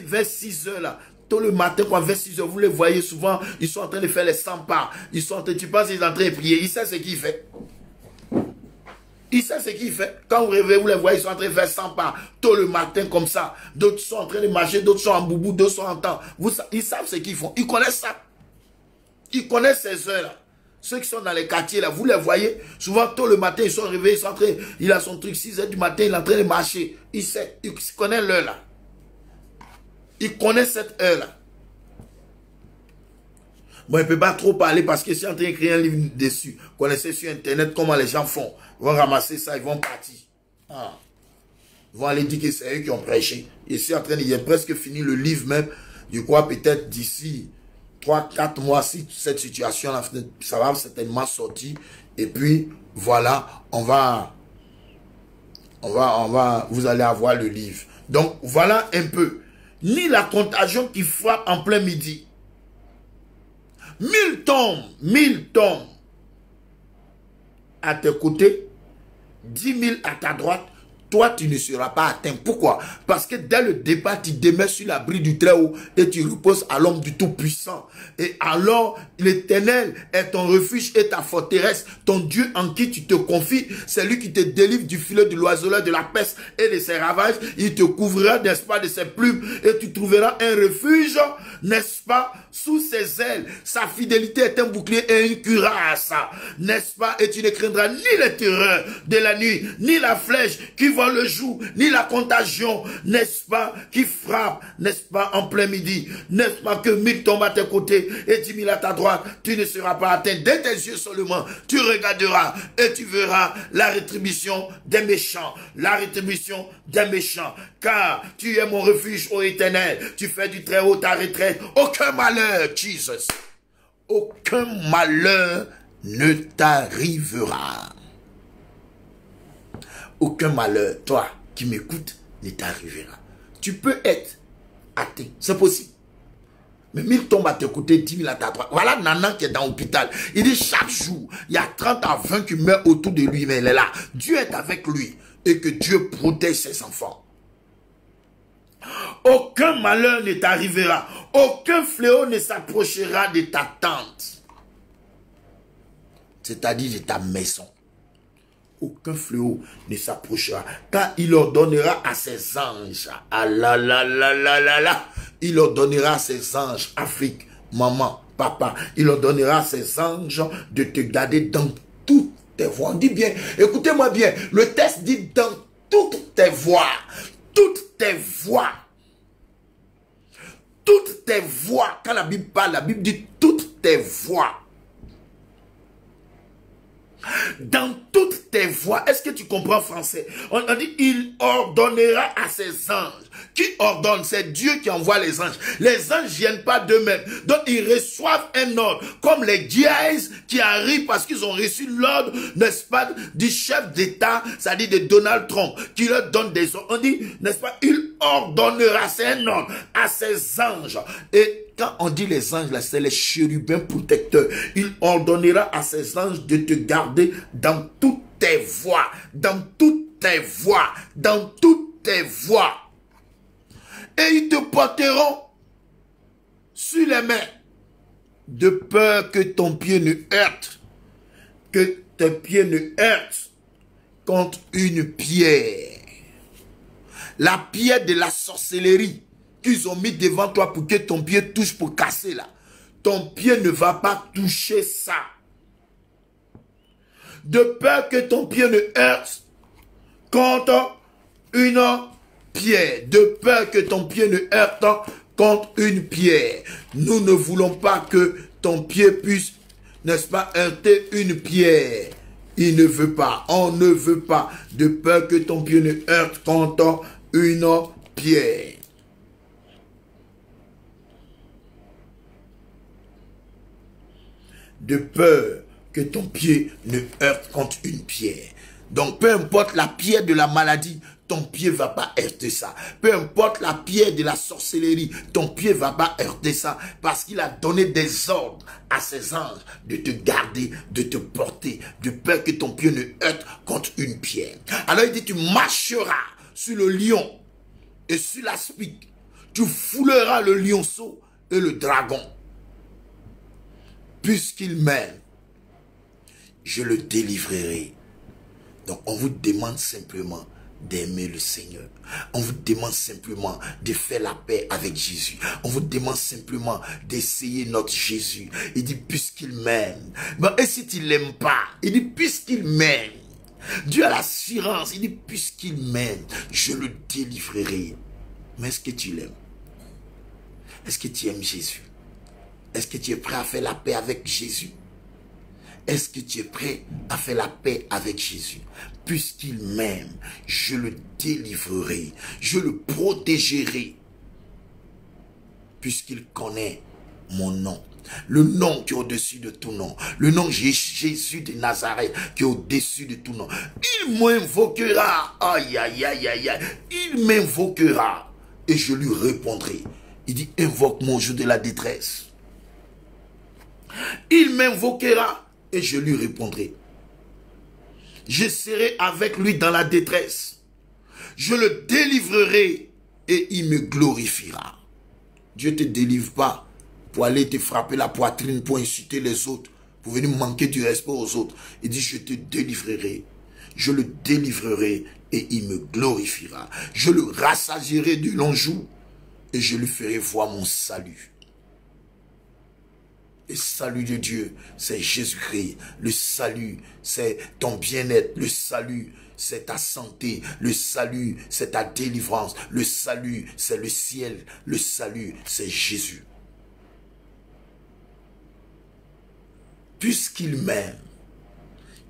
vers 6 heures là, tôt le matin, quand vers 6 heures, vous les voyez souvent, ils sont en train de faire les 100 pas. Ils sont en train, tu penses qu'ils sont en train de prier. Ils savent ce qu'ils font. Ils savent ce qu'ils font. Quand vous rêvez, vous les voyez, ils sont en train de faire 100 pas. Tôt le matin comme ça. D'autres sont en train de marcher, d'autres sont en boubou, d'autres sont en temps. Ils savent ce qu'ils font. Ils connaissent ça. Ils connaissent ces heures-là. Ceux qui sont dans les quartiers, là, vous les voyez. Souvent, tôt le matin, ils sont réveillés, ils sont en train, il a son truc, 6 heures du matin, il est en train de marcher. Il sait, il connaît l'heure, là. Il connaît cette heure-là. Bon, il ne peut pas trop parler parce que si je suis en train d'écrire un livre dessus, vous connaissez sur Internet comment les gens font. Ils vont ramasser ça, ils vont partir. Ah. Ils vont aller dire que c'est eux qui ont prêché. Et je suis en train de, il a presque fini le livre même. Je crois peut-être d'ici 3-4 mois, si cette situation, ça va certainement sortir. Et puis, voilà, vous allez avoir le livre. Donc, voilà un peu. Ni la contagion qui frappe en plein midi. 1000 tombent à tes côtés, 10 000 à ta droite. Toi, tu ne seras pas atteint. Pourquoi? Parce que dès le départ, tu demeures sur l'abri du Très-Haut et tu reposes à l'ombre du Tout-Puissant. Et alors, l'Éternel est ton refuge et ta forteresse, ton Dieu en qui tu te confies. C'est lui qui te délivre du filet de l'oiseleur, de la peste et de ses ravages. Il te couvrira, n'est-ce pas, de ses plumes et tu trouveras un refuge, n'est-ce pas, sous ses ailes. Sa fidélité est un bouclier et une cuirasse, n'est-ce pas? Et tu ne craindras ni les terreurs de la nuit, ni la flèche qui va le jour, ni la contagion, n'est-ce pas, qui frappe, n'est-ce pas, en plein midi, n'est-ce pas, que 1000 tombent à tes côtés et 10 000 à ta droite, tu ne seras pas atteint. Dès tes yeux seulement, tu regarderas et tu verras la rétribution des méchants, la rétribution des méchants, car tu es mon refuge, ô Éternel, tu fais du Très-Haut ta retraite, aucun malheur, Jesus, aucun malheur ne t'arrivera. Aucun malheur, toi qui m'écoutes, ne t'arrivera. Tu peux être athée, c'est possible. Mais 1000 tombent à tes côtés, 10 000 à ta droite. Voilà Nana qui est dans l'hôpital. Il dit chaque jour, il y a 30 à 20 qui meurent autour de lui, mais il est là. Dieu est avec lui et que Dieu protège ses enfants. Aucun malheur ne t'arrivera. Aucun fléau ne s'approchera de ta tente. c'est-à-dire de ta maison. Aucun fléau ne s'approchera. Quand il ordonnera à ses anges, ah là là là là là là, il ordonnera à ses anges, Afrique, maman, papa, il ordonnera à ses anges de te garder dans toutes tes voies. On dit bien, écoutez-moi bien, le texte dit dans toutes tes voies, toutes tes voies. Toutes tes voies. Quand la Bible parle, la Bible dit toutes tes voies. Dans toutes tes voies. Est-ce que tu comprends français? On dit, il ordonnera à ses anges. Qui ordonne? C'est Dieu qui envoie les anges. Les anges ne viennent pas d'eux-mêmes. Donc, ils reçoivent un ordre. Comme les GIs qui arrivent parce qu'ils ont reçu l'ordre, n'est-ce pas, du chef d'État, c'est-à-dire de Donald Trump, qui leur donne des ordres. On dit, n'est-ce pas, il ordonnera, c'est un ordre, à ses anges. Et quand on dit les anges, là, c'est les chérubins protecteurs. Il ordonnera à ses anges de te garder dans toutes tes voies. Dans toutes tes voies. Dans toutes tes voies. Et ils te porteront sur les mains. De peur que ton pied ne heurte. Que tes pieds ne heurtent contre une pierre. La pierre de la sorcellerie qu'ils ont mis devant toi pour que ton pied touche pour casser là. Ton pied ne va pas toucher ça. De peur que ton pied ne heurte contre une pierre. De peur que ton pied ne heurte contre une pierre. Nous ne voulons pas que ton pied puisse, n'est-ce pas, heurter une pierre. Il ne veut pas. On ne veut pas. De peur que ton pied ne heurte contre une pierre. De peur que ton pied ne heurte contre une pierre. Donc, peu importe la pierre de la maladie, ton pied ne va pas heurter ça. Peu importe la pierre de la sorcellerie, ton pied ne va pas heurter ça. Parce qu'il a donné des ordres à ses anges de te garder, de te porter, de peur que ton pied ne heurte contre une pierre. Alors il dit, tu marcheras sur le lion et sur l'aspic. Tu fouleras le lionceau et le dragon. Puisqu'il m'aime, je le délivrerai. Donc on vous demande simplement d'aimer le Seigneur. On vous demande simplement de faire la paix avec Jésus. On vous demande simplement d'essayer notre Jésus. Il dit puisqu'il m'aime. Ben, et si tu ne l'aimes pas, il dit puisqu'il m'aime. Dieu a l'assurance. Il dit puisqu'il m'aime, je le délivrerai. Mais est-ce que tu l'aimes? Est-ce que tu aimes Jésus? Est-ce que tu es prêt à faire la paix avec Jésus? Est-ce que tu es prêt à faire la paix avec Jésus? Puisqu'il m'aime, je le délivrerai, je le protégerai. Puisqu'il connaît mon nom. Le nom qui est au-dessus de tout nom. Le nom Jésus de Nazareth qui est au-dessus de tout nom. Il m'invoquera. Aïe, aïe, aïe, aïe, aïe. Il m'invoquera et je lui répondrai. Il dit, invoque-moi au jour de la détresse. Il m'invoquera et je lui répondrai. Je serai avec lui dans la détresse. Je le délivrerai et il me glorifiera. Dieu ne te délivre pas pour aller te frapper la poitrine, pour insulter les autres, pour venir manquer du respect aux autres. Il dit, je te délivrerai. Je le délivrerai et il me glorifiera. Je le rassasierai du long jour et je lui ferai voir mon salut. Le salut de Dieu, c'est Jésus-Christ. Le salut, c'est ton bien-être. Le salut, c'est ta santé. Le salut, c'est ta délivrance. Le salut, c'est le ciel. Le salut, c'est Jésus. Puisqu'il m'aime,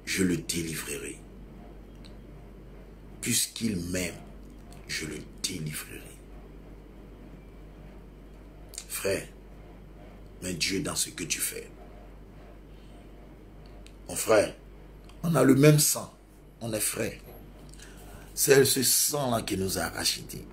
je le délivrerai. Puisqu'il m'aime, je le délivrerai. Frère, mais Dieu dans ce que tu fais. Mon frère, on a le même sang. On est frères. C'est ce sang-là qui nous a rachetés.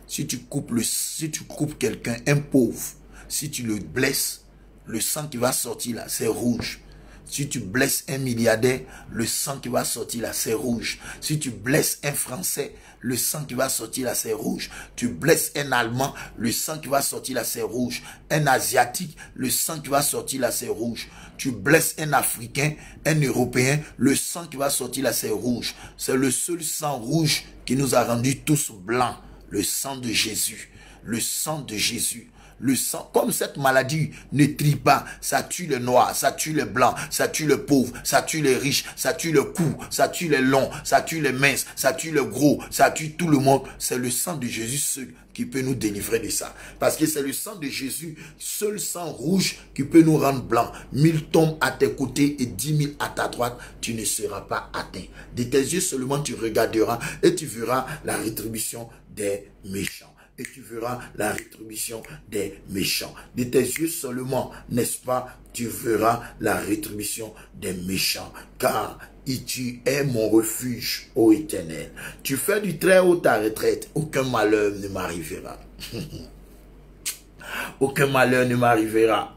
Si tu coupes quelqu'un, un pauvre, si tu le blesses, le sang qui va sortir là, c'est rouge. Si tu blesses un milliardaire, le sang qui va sortir là, c'est rouge. Si tu blesses un Français, le sang qui va sortir là, c'est rouge. Tu blesses un Allemand, le sang qui va sortir là, c'est rouge. Un Asiatique, le sang qui va sortir là, c'est rouge. Tu blesses un Africain, un Européen, le sang qui va sortir là, c'est rouge. C'est le seul sang rouge qui nous a rendus tous blancs. Le sang de Jésus. Le sang de Jésus. Le sang, comme cette maladie ne trie pas, ça tue les noirs, ça tue les blancs, ça tue les pauvres, ça tue les riches, ça tue le court, ça tue les longs, ça tue les minces, ça tue les gros, ça tue tout le monde. C'est le sang de Jésus seul qui peut nous délivrer de ça. Parce que c'est le sang de Jésus, seul sang rouge qui peut nous rendre blancs. 1000 tombent à tes côtés et 10 000 à ta droite, tu ne seras pas atteint. De tes yeux seulement tu regarderas et tu verras la rétribution des méchants. Et tu verras la rétribution des méchants. De tes yeux seulement, n'est-ce pas, tu verras la rétribution des méchants. Car tu es mon refuge, ô Éternel. Tu fais du très haut ta retraite, aucun malheur ne m'arrivera. Aucun malheur ne m'arrivera.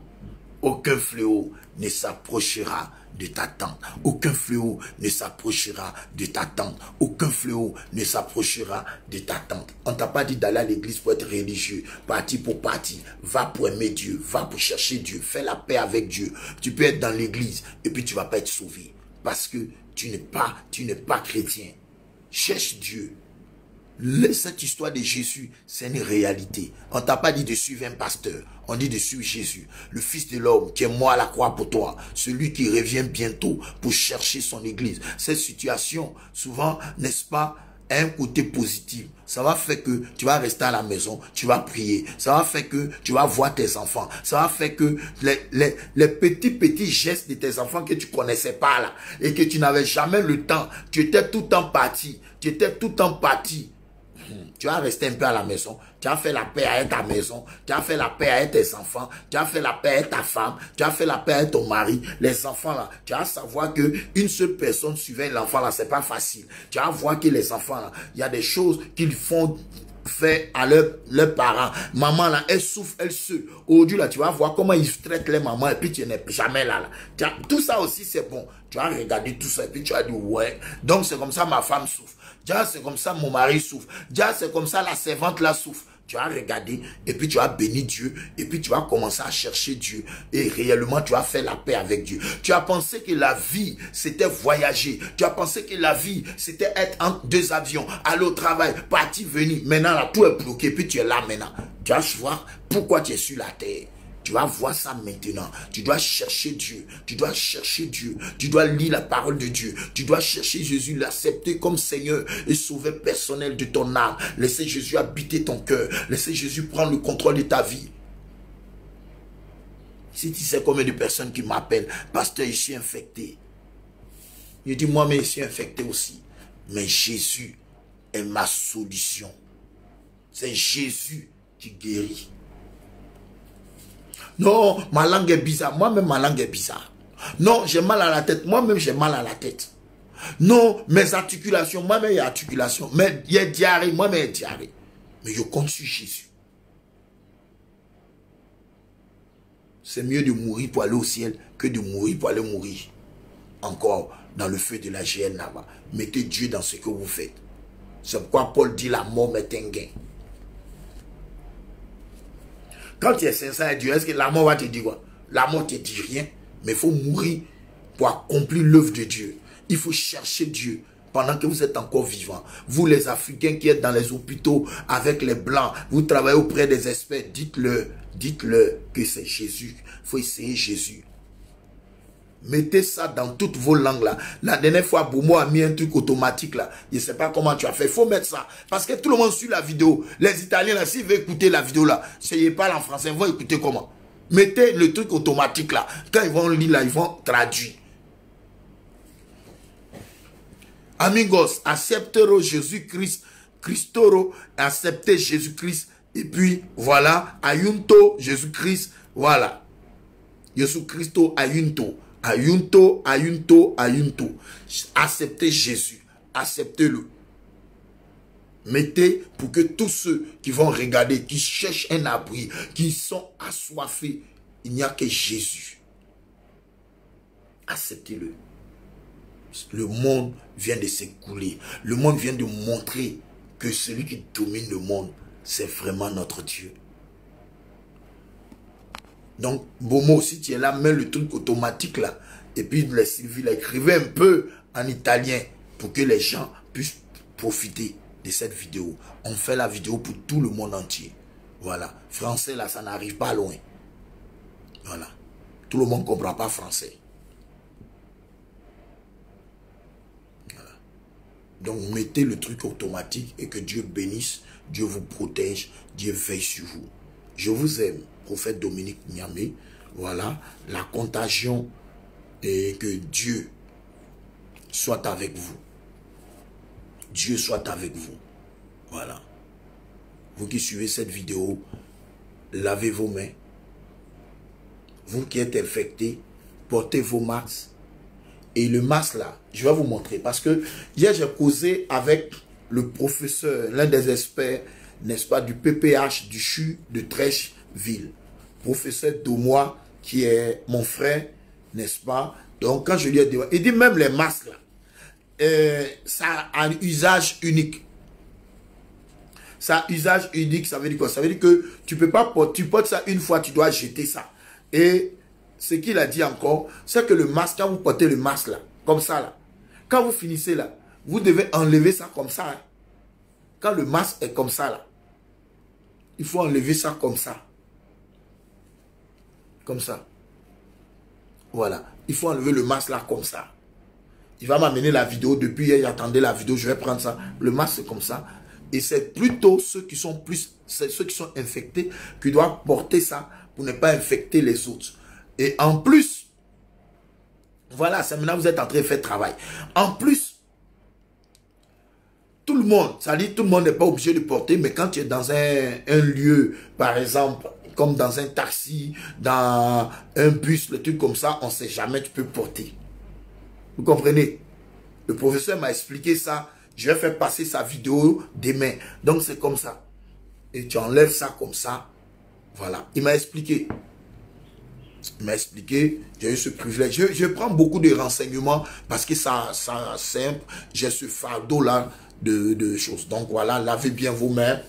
Aucun fléau ne s'approchera de ta tente. Aucun fléau ne s'approchera de ta tente. Aucun fléau ne s'approchera de ta tente. On t'a pas dit d'aller à l'église pour être religieux, parti pour parti. Va pour aimer Dieu, va pour chercher Dieu, fais la paix avec Dieu. Tu peux être dans l'église et puis tu vas pas être sauvé parce que tu n'es pas chrétien. Cherche Dieu. Cette histoire de Jésus, c'est une réalité. On t'a pas dit de suivre un pasteur. On dit de suivre Jésus, le Fils de l'homme qui est mort à la croix pour toi. Celui qui revient bientôt pour chercher son église. Cette situation, souvent, n'est-ce pas, a un côté positif. Ça va faire que tu vas rester à la maison, tu vas prier. Ça va faire que tu vas voir tes enfants. Ça va faire que les petits gestes de tes enfants que tu connaissais pas là et que tu n'avais jamais le temps. Tu étais tout le temps parti. Tu vas rester un peu à la maison, tu as fait la paix avec ta maison, tu as fait la paix avec tes enfants, tu as fait la paix avec ta femme, tu as fait la paix avec ton mari, les enfants là, tu vas savoir que une seule personne suivant l'enfant là, c'est pas facile. Tu vas voir que les enfants là, il y a des choses qu'ils font faire à leurs parents. Maman là, elle souffre, elle seule. Aujourd'hui là, tu vas voir comment ils traitent les mamans et puis tu n'es jamais là. Tout ça aussi c'est bon. Tu vas regarder tout ça et puis tu vas dire ouais. Donc c'est comme ça ma femme souffre. Déjà, c'est comme ça mon mari souffre. Déjà, c'est comme ça la servante là souffre. Tu vas regarder et puis tu vas bénir Dieu et puis tu vas commencer à chercher Dieu et réellement tu vas faire la paix avec Dieu. Tu as pensé que la vie c'était voyager. Tu as pensé que la vie c'était être entre deux avions, aller au travail, partir, venir. Maintenant là tout est bloqué puis tu es là maintenant. Tu vas voir pourquoi tu es sur la terre. Tu vas voir ça maintenant. Tu dois chercher Dieu. Tu dois chercher Dieu. Tu dois lire la parole de Dieu. Tu dois chercher Jésus, l'accepter comme Seigneur et Sauveur personnel de ton âme. Laissez Jésus habiter ton cœur. Laissez Jésus prendre le contrôle de ta vie. Si tu sais combien de personnes qui m'appellent, pasteur, je suis infecté. Je dis, moi, mais je suis infecté aussi. Mais Jésus est ma solution. C'est Jésus qui guérit. Non, ma langue est bizarre. Moi-même, ma langue est bizarre. Non, j'ai mal à la tête. Moi-même, j'ai mal à la tête. Non, mes articulations. Moi-même, il y a articulation. Mais il y a diarrhée. Moi-même, il y a diarrhée. Mais je compte sur Jésus. C'est mieux de mourir pour aller au ciel que de mourir pour aller mourir. Encore dans le feu de la géhenne là-bas. Mettez Dieu dans ce que vous faites. C'est pourquoi Paul dit la mort est un gain. Quand tu es sincère à Dieu, est-ce que la mort va te dire quoi? La mort ne te dit rien, mais il faut mourir pour accomplir l'œuvre de Dieu. Il faut chercher Dieu pendant que vous êtes encore vivant. Vous les Africains qui êtes dans les hôpitaux avec les Blancs, vous travaillez auprès des experts, dites-leur que c'est Jésus. Il faut essayer Jésus. Mettez ça dans toutes vos langues là. La dernière fois, Boumou a mis un truc automatique là. Je ne sais pas comment tu as fait. Il faut mettre ça. Parce que tout le monde suit la vidéo. Les Italiens là, s'ils veulent écouter la vidéo là, s'ils parlent en français, ils vont écouter comment? Mettez le truc automatique là. Quand ils vont lire là, ils vont traduire. Amigos, acceptero Jésus-Christ. Christoro, acceptez Jésus-Christ. Et puis, voilà, ayunto Jésus-Christ. Voilà. Jésus-Christo, ayunto. Ayunto, ayunto, ayunto. Acceptez Jésus. Acceptez-le. Mettez pour que tous ceux qui vont regarder, qui cherchent un abri, qui sont assoiffés, il n'y a que Jésus. Acceptez-le. Le monde vient de s'écouler. Le monde vient de montrer que celui qui domine le monde, c'est vraiment notre Dieu. Donc, Bomo, si tu es là, mets le truc automatique là. Et puis, les Sylvie, écrivez un peu en italien pour que les gens puissent profiter de cette vidéo. On fait la vidéo pour tout le monde entier. Voilà. Français là, ça n'arrive pas loin. Voilà. Tout le monde ne comprend pas français. Voilà. Donc, mettez le truc automatique et que Dieu bénisse, Dieu vous protège, Dieu veille sur vous. Je vous aime, prophète Dominique Niamé. Voilà, la contagion et que Dieu soit avec vous. Dieu soit avec vous. Voilà. Vous qui suivez cette vidéo, lavez vos mains. Vous qui êtes infectés, portez vos masques. Et le masque là, je vais vous montrer. Parce que hier, j'ai causé avec le professeur, l'un des experts, n'est-ce pas, du PPH, du CHU de Trècheville. Professeur Domois, qui est mon frère, n'est-ce pas. Donc, quand je lui ai dit, il dit même les masques là, ça a un usage unique. Ça a usage unique, ça veut dire quoi? Ça veut dire que tu peux pas porter, tu portes ça une fois, tu dois jeter ça. Et ce qu'il a dit encore, c'est que le masque, quand vous portez le masque là, comme ça là, quand vous finissez là, vous devez enlever ça comme ça. Hein. Quand le masque est comme ça là, il faut enlever ça comme ça. Comme ça. Voilà. Il faut enlever le masque là comme ça. Il va m'amener la vidéo. Depuis hier, j'attendais la vidéo. Je vais prendre ça. Le masque c'est comme ça. Et c'est plutôt ceux qui sont infectés qui doivent porter ça pour ne pas infecter les autres. Et en plus, voilà, c'est maintenant vous êtes en train de faire travail. En plus, tout le monde, ça dit tout le monde n'est pas obligé de porter, mais quand tu es dans un lieu, par exemple, comme dans un taxi, dans un bus, le truc comme ça, on ne sait jamais, tu peux porter. Vous comprenez? Le professeur m'a expliqué ça. Je vais faire passer sa vidéo demain. Donc c'est comme ça. Et tu enlèves ça comme ça. Voilà. Il m'a expliqué. Il m'a expliqué. J'ai eu ce privilège. Je prends beaucoup de renseignements parce que ça simple. J'ai ce fardeau là de choses. Donc voilà, lavez bien vos mains.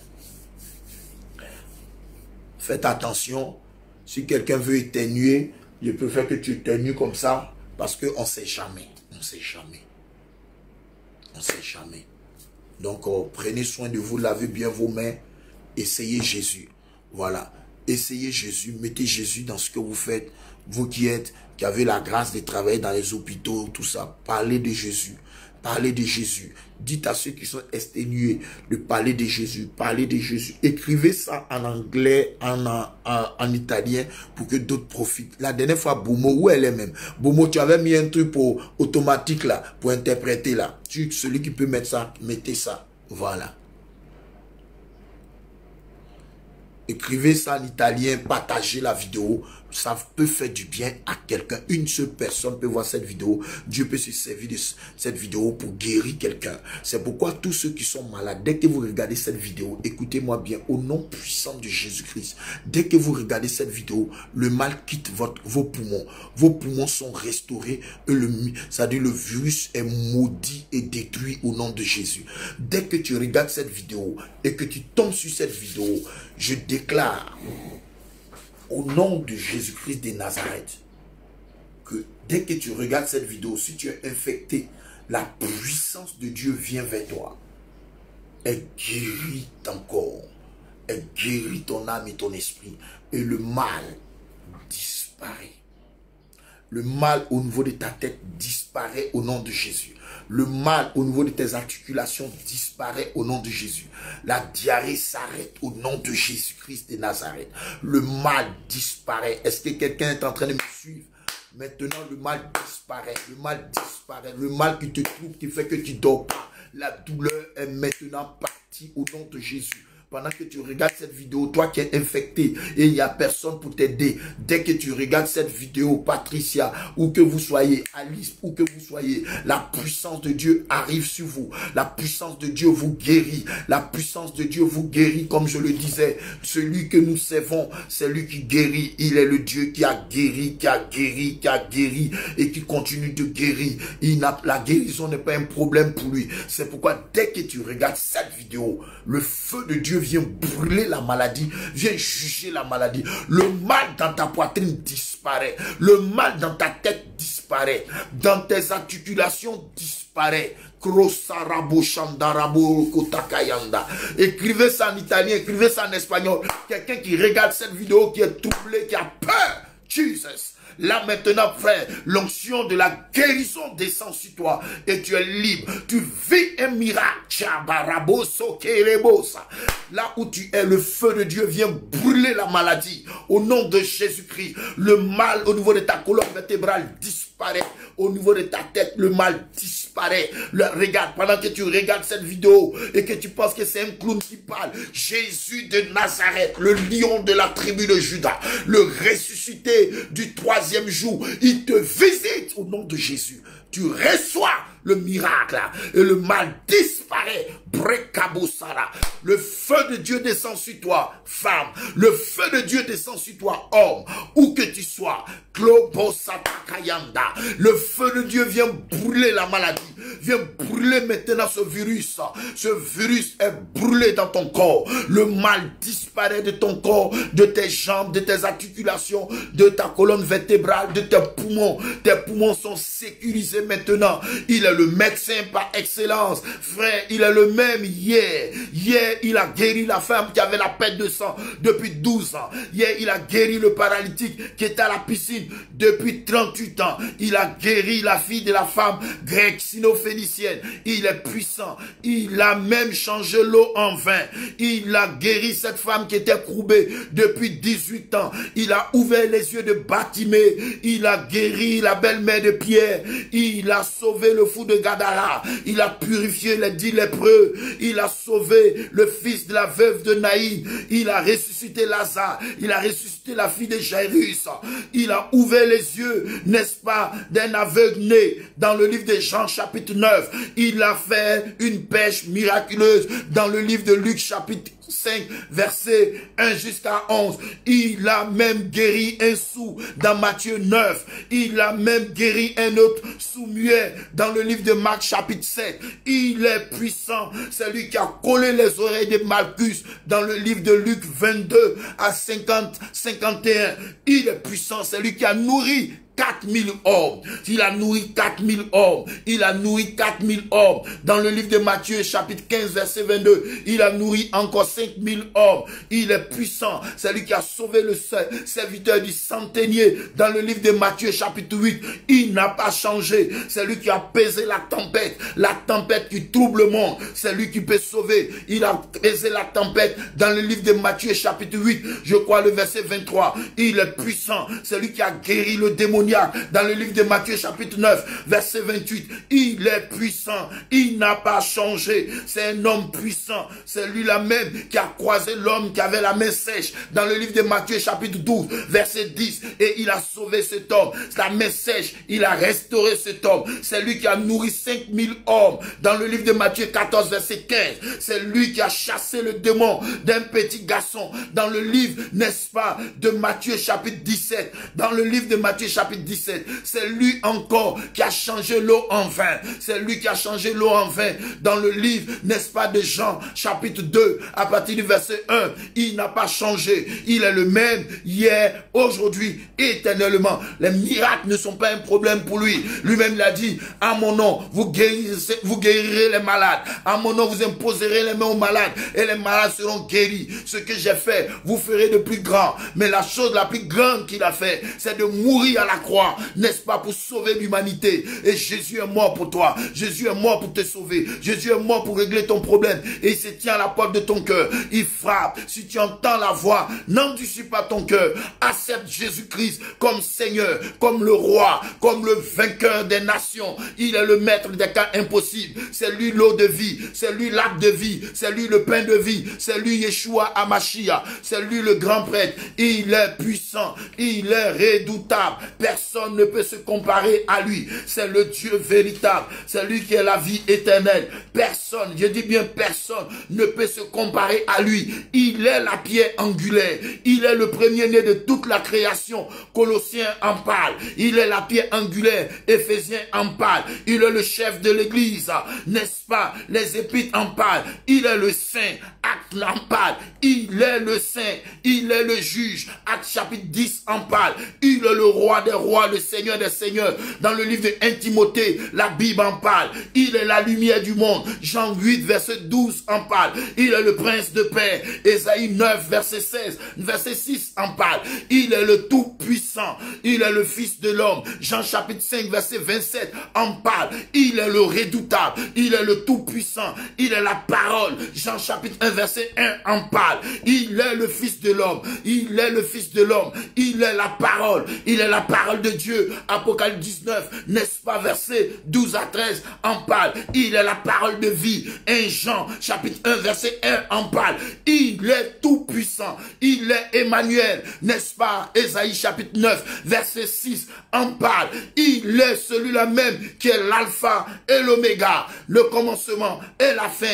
Faites attention. Si quelqu'un veut éternuer, je préfère que tu éternues comme ça parce qu'on ne sait jamais. On ne sait jamais. On ne sait jamais. Donc, prenez soin de vous, lavez bien vos mains. Essayez Jésus. Voilà. Essayez Jésus. Mettez Jésus dans ce que vous faites. Vous qui avez la grâce de travailler dans les hôpitaux, tout ça. Parlez de Jésus. Parlez de Jésus. Dites à ceux qui sont exténués de parler de Jésus. Parlez de Jésus. Écrivez ça en anglais, en italien, pour que d'autres profitent. La dernière fois, Bomo, où elle est même? Bomo, tu avais mis un truc automatique là, pour interpréter là. Celui qui peut mettre ça, mettez ça. Voilà. Écrivez ça en italien, partagez la vidéo. Ça peut faire du bien à quelqu'un. Une seule personne peut voir cette vidéo. Dieu peut se servir de cette vidéo pour guérir quelqu'un. C'est pourquoi tous ceux qui sont malades, dès que vous regardez cette vidéo, écoutez-moi bien, au nom puissant de Jésus-Christ, dès que vous regardez cette vidéo, le mal quitte vos poumons. Vos poumons sont restaurés. C'est-à-dire le virus est maudit et détruit au nom de Jésus. Dès que tu regardes cette vidéo et que tu tombes sur cette vidéo, je déclare au nom de Jésus-Christ de Nazareth que dès que tu regardes cette vidéo, si tu es infecté, la puissance de Dieu vient vers toi. Elle guérit ton corps, elle guérit ton âme et ton esprit, et le mal disparaît. Le mal au niveau de ta tête disparaît au nom de Jésus. Le mal au niveau de tes articulations disparaît au nom de Jésus. La diarrhée s'arrête au nom de Jésus-Christ de Nazareth. Le mal disparaît. Est-ce que quelqu'un est en train de me suivre? Maintenant, le mal disparaît. Le mal disparaît. Le mal qui te trouble, qui fait que tu dors pas. La douleur est maintenant partie au nom de Jésus. pendant que tu regardes cette vidéo, toi qui es infecté et il n'y a personne pour t'aider, dès que tu regardes cette vidéo, Patricia, ou que vous soyez, Alice, ou que vous soyez, la puissance de Dieu arrive sur vous. La puissance de Dieu vous guérit. La puissance de Dieu vous guérit, comme je le disais. Celui que nous servons, c'est lui qui guérit. Il est le Dieu qui a guéri, qui a guéri, qui a guéri et qui continue de guérir. La guérison n'est pas un problème pour lui. C'est pourquoi dès que tu regardes cette vidéo, le feu de Dieu vient brûler la maladie, vient juger la maladie. Le mal dans ta poitrine disparaît. Le mal dans ta tête disparaît. Dans tes articulations disparaît. Écrivez ça en italien, écrivez ça en espagnol. Quelqu'un qui regarde cette vidéo, qui est troublé, qui a peur. Jesus. Là maintenant, frère, l'onction de la guérison descend sur toi et tu es libre. Tu vis un miracle. Là où tu es, le feu de Dieu vient brûler la maladie. Au nom de Jésus-Christ, le mal au niveau de ta colonne vertébrale disparaît. Au niveau de ta tête, le mal disparaît. Regarde, pendant que tu regardes cette vidéo et que tu penses que c'est un clown qui parle, Jésus de Nazareth, le lion de la tribu de Juda, le ressuscité du 3e jour, il te visite au nom de Jésus. Tu reçois le miracle et le mal disparaît. Brekabosara. Le feu de Dieu descend sur toi, femme. Le feu de Dieu descend sur toi, homme. Où que tu sois. Klobosatakayanda. Le feu de Dieu vient brûler la maladie. Vient brûler maintenant ce virus. Ce virus est brûlé dans ton corps. Le mal disparaît de ton corps, de tes jambes, de tes articulations, de ta colonne vertébrale, de tes poumons. Tes poumons sont sécurisés maintenant. Il est le médecin par excellence. Frère, il est le même hier. Hier, il a guéri la femme qui avait la perte de sang depuis 12 ans. Hier, il a guéri le paralytique qui était à la piscine depuis 38 ans. Il a guéri la fille de la femme grecque sino-phénicienne. Il est puissant. Il a même changé l'eau en vin. Il a guéri cette femme qui était courbée depuis 18 ans. Il a ouvert les yeux de Bartimée. Il a guéri la belle-mère de Pierre. Il a sauvé le fou de Gadara. Il a purifié les 10 lépreux. Il a sauvé le fils de la veuve de Naïm. Il a ressuscité Lazare. Il a ressuscité la fille de Jairus. Il a ouvert les yeux, n'est-ce pas, d'un aveugle né dans le livre de Jean chapitre 9. Il a fait une pêche miraculeuse dans le livre de Luc chapitre 5, verset 1 jusqu'à 11. Il a même guéri un sourd dans Matthieu 9. Il a même guéri un autre sourd-muet dans le livre de Marc chapitre 7. Il est puissant. C'est lui qui a collé les oreilles de Malchus dans le livre de Luc 22 à 50-51. Il est puissant. C'est lui qui a nourri 4000 hommes. Il a nourri 4000 hommes. Il a nourri 4000 hommes. Dans le livre de Matthieu, chapitre 15, verset 22, il a nourri encore 5000 hommes. Il est puissant. C'est lui qui a sauvé le serviteur du centenier. Dans le livre de Matthieu, chapitre 8, il n'a pas changé. C'est lui qui a pesé la tempête qui trouble le monde. C'est lui qui peut sauver. Il a pesé la tempête. Dans le livre de Matthieu, chapitre 8, je crois le verset 23, il est puissant. C'est lui qui a guéri le démon. Dans le livre de Matthieu chapitre 9 verset 28, il est puissant, il n'a pas changé, c'est un homme puissant, c'est lui-là même qui a croisé l'homme qui avait la main sèche dans le livre de Matthieu chapitre 12 verset 10 et il a sauvé cet homme, la main sèche, il a restauré cet homme, c'est lui qui a nourri 5000 hommes dans le livre de Matthieu 14 verset 15, c'est lui qui a chassé le démon d'un petit garçon dans le livre, n'est-ce pas, de Matthieu chapitre 17, dans le livre de Matthieu chapitre 17, c'est lui encore qui a changé l'eau en vin. C'est lui qui a changé l'eau en vin dans le livre, n'est-ce pas, de Jean, chapitre 2, à partir du verset 1. Il n'a pas changé. Il est le même hier, aujourd'hui, éternellement. Les miracles ne sont pas un problème pour lui. Lui-même l'a dit, à mon nom, vous guérirez les malades. À mon nom, vous imposerez les mains aux malades et les malades seront guéris. Ce que j'ai fait, vous ferez de plus grand. Mais la chose la plus grande qu'il a fait, c'est de mourir à la croix, n'est-ce pas, pour sauver l'humanité. Et Jésus est mort pour toi. Jésus est mort pour te sauver. Jésus est mort pour régler ton problème. Et il se tient à la porte de ton cœur. Il frappe. Si tu entends la voix, n'endurcis pas ton cœur. Accepte Jésus-Christ comme Seigneur, comme le roi, comme le vainqueur des nations. Il est le maître des cas impossibles. C'est lui l'eau de vie. C'est lui l'arbre de vie. C'est lui le pain de vie. C'est lui Yeshua Hamashiach. C'est lui le grand prêtre. Il est puissant. Il est redoutable. Personne ne peut se comparer à lui. C'est le Dieu véritable. C'est lui qui est la vie éternelle. Personne, je dis bien personne, ne peut se comparer à lui. Il est la pierre angulaire. Il est le premier-né de toute la création. Colossiens en parle. Il est la pierre angulaire. Éphésiens en parle. Il est le chef de l'église. N'est-ce pas? Les épîtres en parlent. Il est le saint. Actes en parle. Il est le saint. Il est le juge. Actes chapitre 10 en parle. Il est le roi des rois, le seigneur des seigneurs. Dans le livre de 1 Timothée, la Bible en parle. Il est la lumière du monde. Jean 8, verset 12 en parle. Il est le prince de paix. Ésaïe 9, verset 16, verset 6 en parle. Il est le tout-puissant. Il est le fils de l'homme. Jean chapitre 5, verset 27 en parle. Il est le redoutable. Il est le tout-puissant. Il est la parole. Jean chapitre 1, verset 1 en parle. Il est le fils de l'homme. Il est le fils de l'homme. Il est la parole. Il est la parole de Dieu. Apocalypse 19, n'est-ce pas, verset 12 à 13 en parle. Il est la parole de vie. 1 Jean chapitre 1, verset 1 en parle. Il est tout puissant. Il est Emmanuel, n'est-ce pas? Ésaïe chapitre 9, verset 6 en parle. Il est celui-là même qui est l'alpha et l'oméga, le commencement et la fin.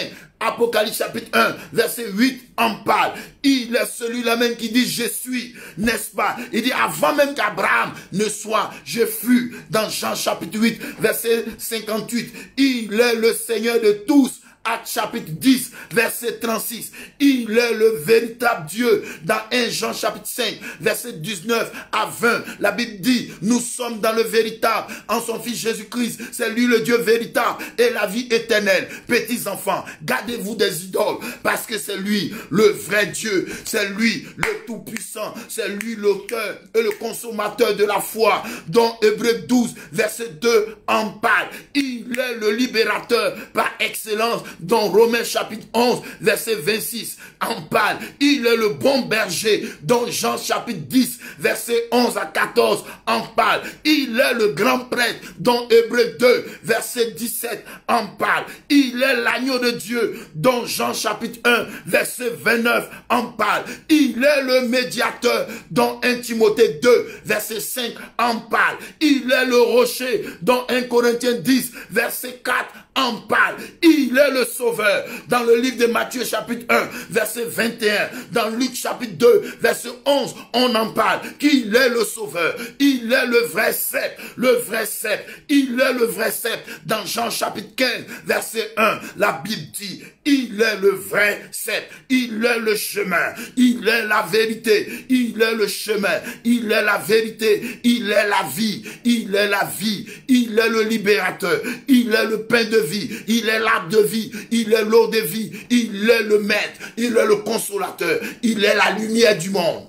Apocalypse chapitre 1, verset 8 en parle. Il est celui-là même qui dit je suis, n'est-ce pas? Il dit avant même qu'Abraham ne soit, je fus. Dans Jean chapitre 8, verset 58. Il est le Seigneur de tous. Acte chapitre 10, verset 36. Il est le véritable Dieu. Dans 1 Jean chapitre 5, verset 19 à 20. La Bible dit, nous sommes dans le véritable, en son Fils Jésus-Christ. C'est lui le Dieu véritable et la vie éternelle. Petits enfants, gardez-vous des idoles, parce que c'est lui le vrai Dieu. C'est lui le tout-puissant. C'est lui l'auteur et le consommateur de la foi. Dont Hébreux 12, verset 2 en parle. Il est le libérateur par excellence. Dans Romains chapitre 11, verset 26, en parle. Il est le bon berger. Dans Jean chapitre 10, verset 11 à 14, en parle. Il est le grand prêtre. Dans Hébreux 2, verset 17, en parle. Il est l'agneau de Dieu. Dans Jean chapitre 1, verset 29, en parle. Il est le médiateur. Dans 1 Timothée 2, verset 5, en parle. Il est le rocher. Dans 1 Corinthiens 10, verset 4, en parle. Il est le sauveur. Dans le livre de Matthieu chapitre 1, verset 21. Dans Luc chapitre 2, verset 11, on en parle. Qu'il est le sauveur. Il est le vrai cep. Le vrai cep. Il est le vrai cep. Dans Jean chapitre 15, verset 1, la Bible dit, il est le vrai cep. Il est le chemin. Il est la vérité. Il est le chemin. Il est la vérité. Il est la vie. Il est la vie. Il est le libérateur. Il est le pain de vie. Il est l'arbre de vie. Il est l'eau de vie. Il est le maître. Il est le consolateur. Il est la lumière du monde.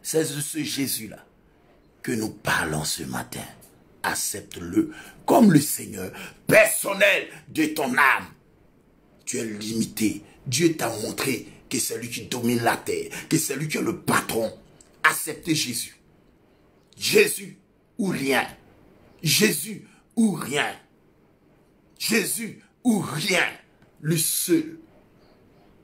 C'est de ce Jésus-là que nous parlons ce matin. Accepte-le comme le Seigneur personnel de ton âme. Tu es limité. Dieu t'a montré que c'est lui qui domine la terre, que c'est lui qui est le patron. Acceptez Jésus. Jésus ou rien. Jésus ou rien. Jésus ou rien. Le seul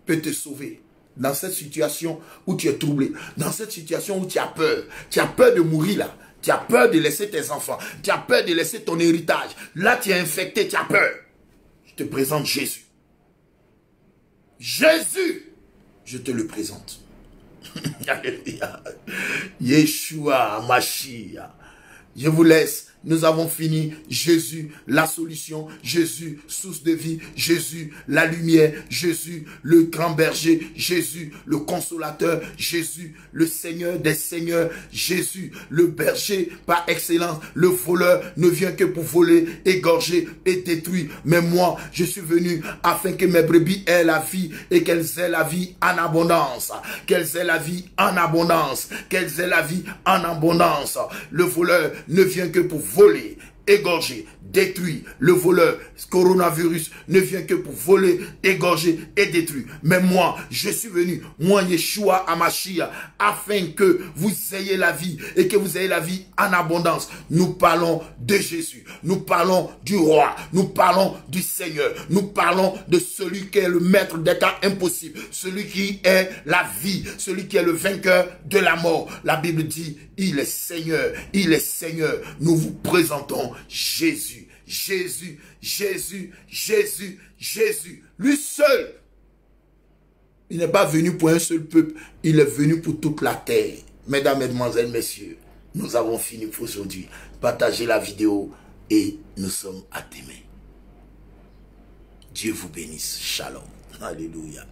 peut te sauver. Dans cette situation où tu es troublé, dans cette situation où tu as peur de mourir là, tu as peur de laisser tes enfants, tu as peur de laisser ton héritage, là tu es infecté, tu as peur. Je te présente Jésus. Jésus, je te le présente. Alléluia. Yeshua Hamashiach. Je vous laisse nous avons fini. Jésus, la solution. Jésus, source de vie. Jésus, la lumière. Jésus, le grand berger. Jésus, le consolateur. Jésus, le Seigneur des seigneurs. Jésus, le berger par excellence. Le voleur ne vient que pour voler, égorger et détruire. Mais moi, je suis venu afin que mes brebis aient la vie et qu'elles aient la vie en abondance. Qu'elles aient la vie en abondance. Qu'elles aient la vie en abondance. Le voleur ne vient que pour voler, égorger, détruire. Le voleur, coronavirus, ne vient que pour voler, égorger et détruire. Mais moi, je suis venu, moi Yeshua Hamashiach, afin que vous ayez la vie et que vous ayez la vie en abondance. Nous parlons de Jésus, nous parlons du roi, nous parlons du Seigneur, nous parlons de celui qui est le maître des cas impossibles, celui qui est la vie, celui qui est le vainqueur de la mort. La Bible dit, il est Seigneur, il est Seigneur. Nous vous présentons Jésus. Jésus, Jésus, Jésus, Jésus, lui seul. Il n'est pas venu pour un seul peuple, il est venu pour toute la terre. Mesdames, Mesdemoiselles, Messieurs, nous avons fini pour aujourd'hui. Partagez la vidéo et nous sommes à demain. Dieu vous bénisse. Shalom. Alléluia.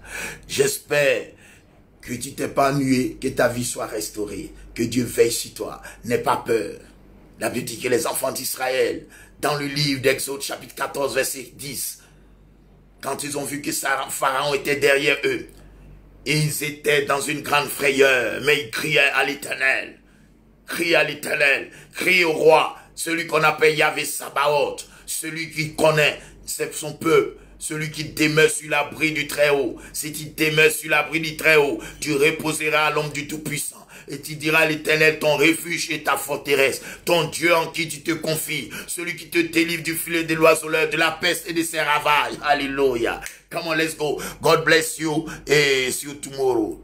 J'espère que tu t'es pas ennuyé, que ta vie soit restaurée, que Dieu veille sur toi. N'aie pas peur. La Bible dit que les enfants d'Israël, dans le livre d'Exode chapitre 14 verset 10, quand ils ont vu que Pharaon était derrière eux, ils étaient dans une grande frayeur, mais ils criaient à l'Éternel, criaient au roi, celui qu'on appelle Yahvé Sabaoth, celui qui connaît son peuple, celui qui demeure sur l'abri du Très-Haut. Si tu demeures sur l'abri du Très-Haut, tu reposeras à l'ombre du Tout-Puissant. Et tu diras à l'Éternel, ton refuge et ta forteresse, ton Dieu en qui tu te confies, celui qui te délivre du filet de l'oiseleur, de la peste et de ses ravages. Alléluia. Come on, let's go. God bless you et see you tomorrow.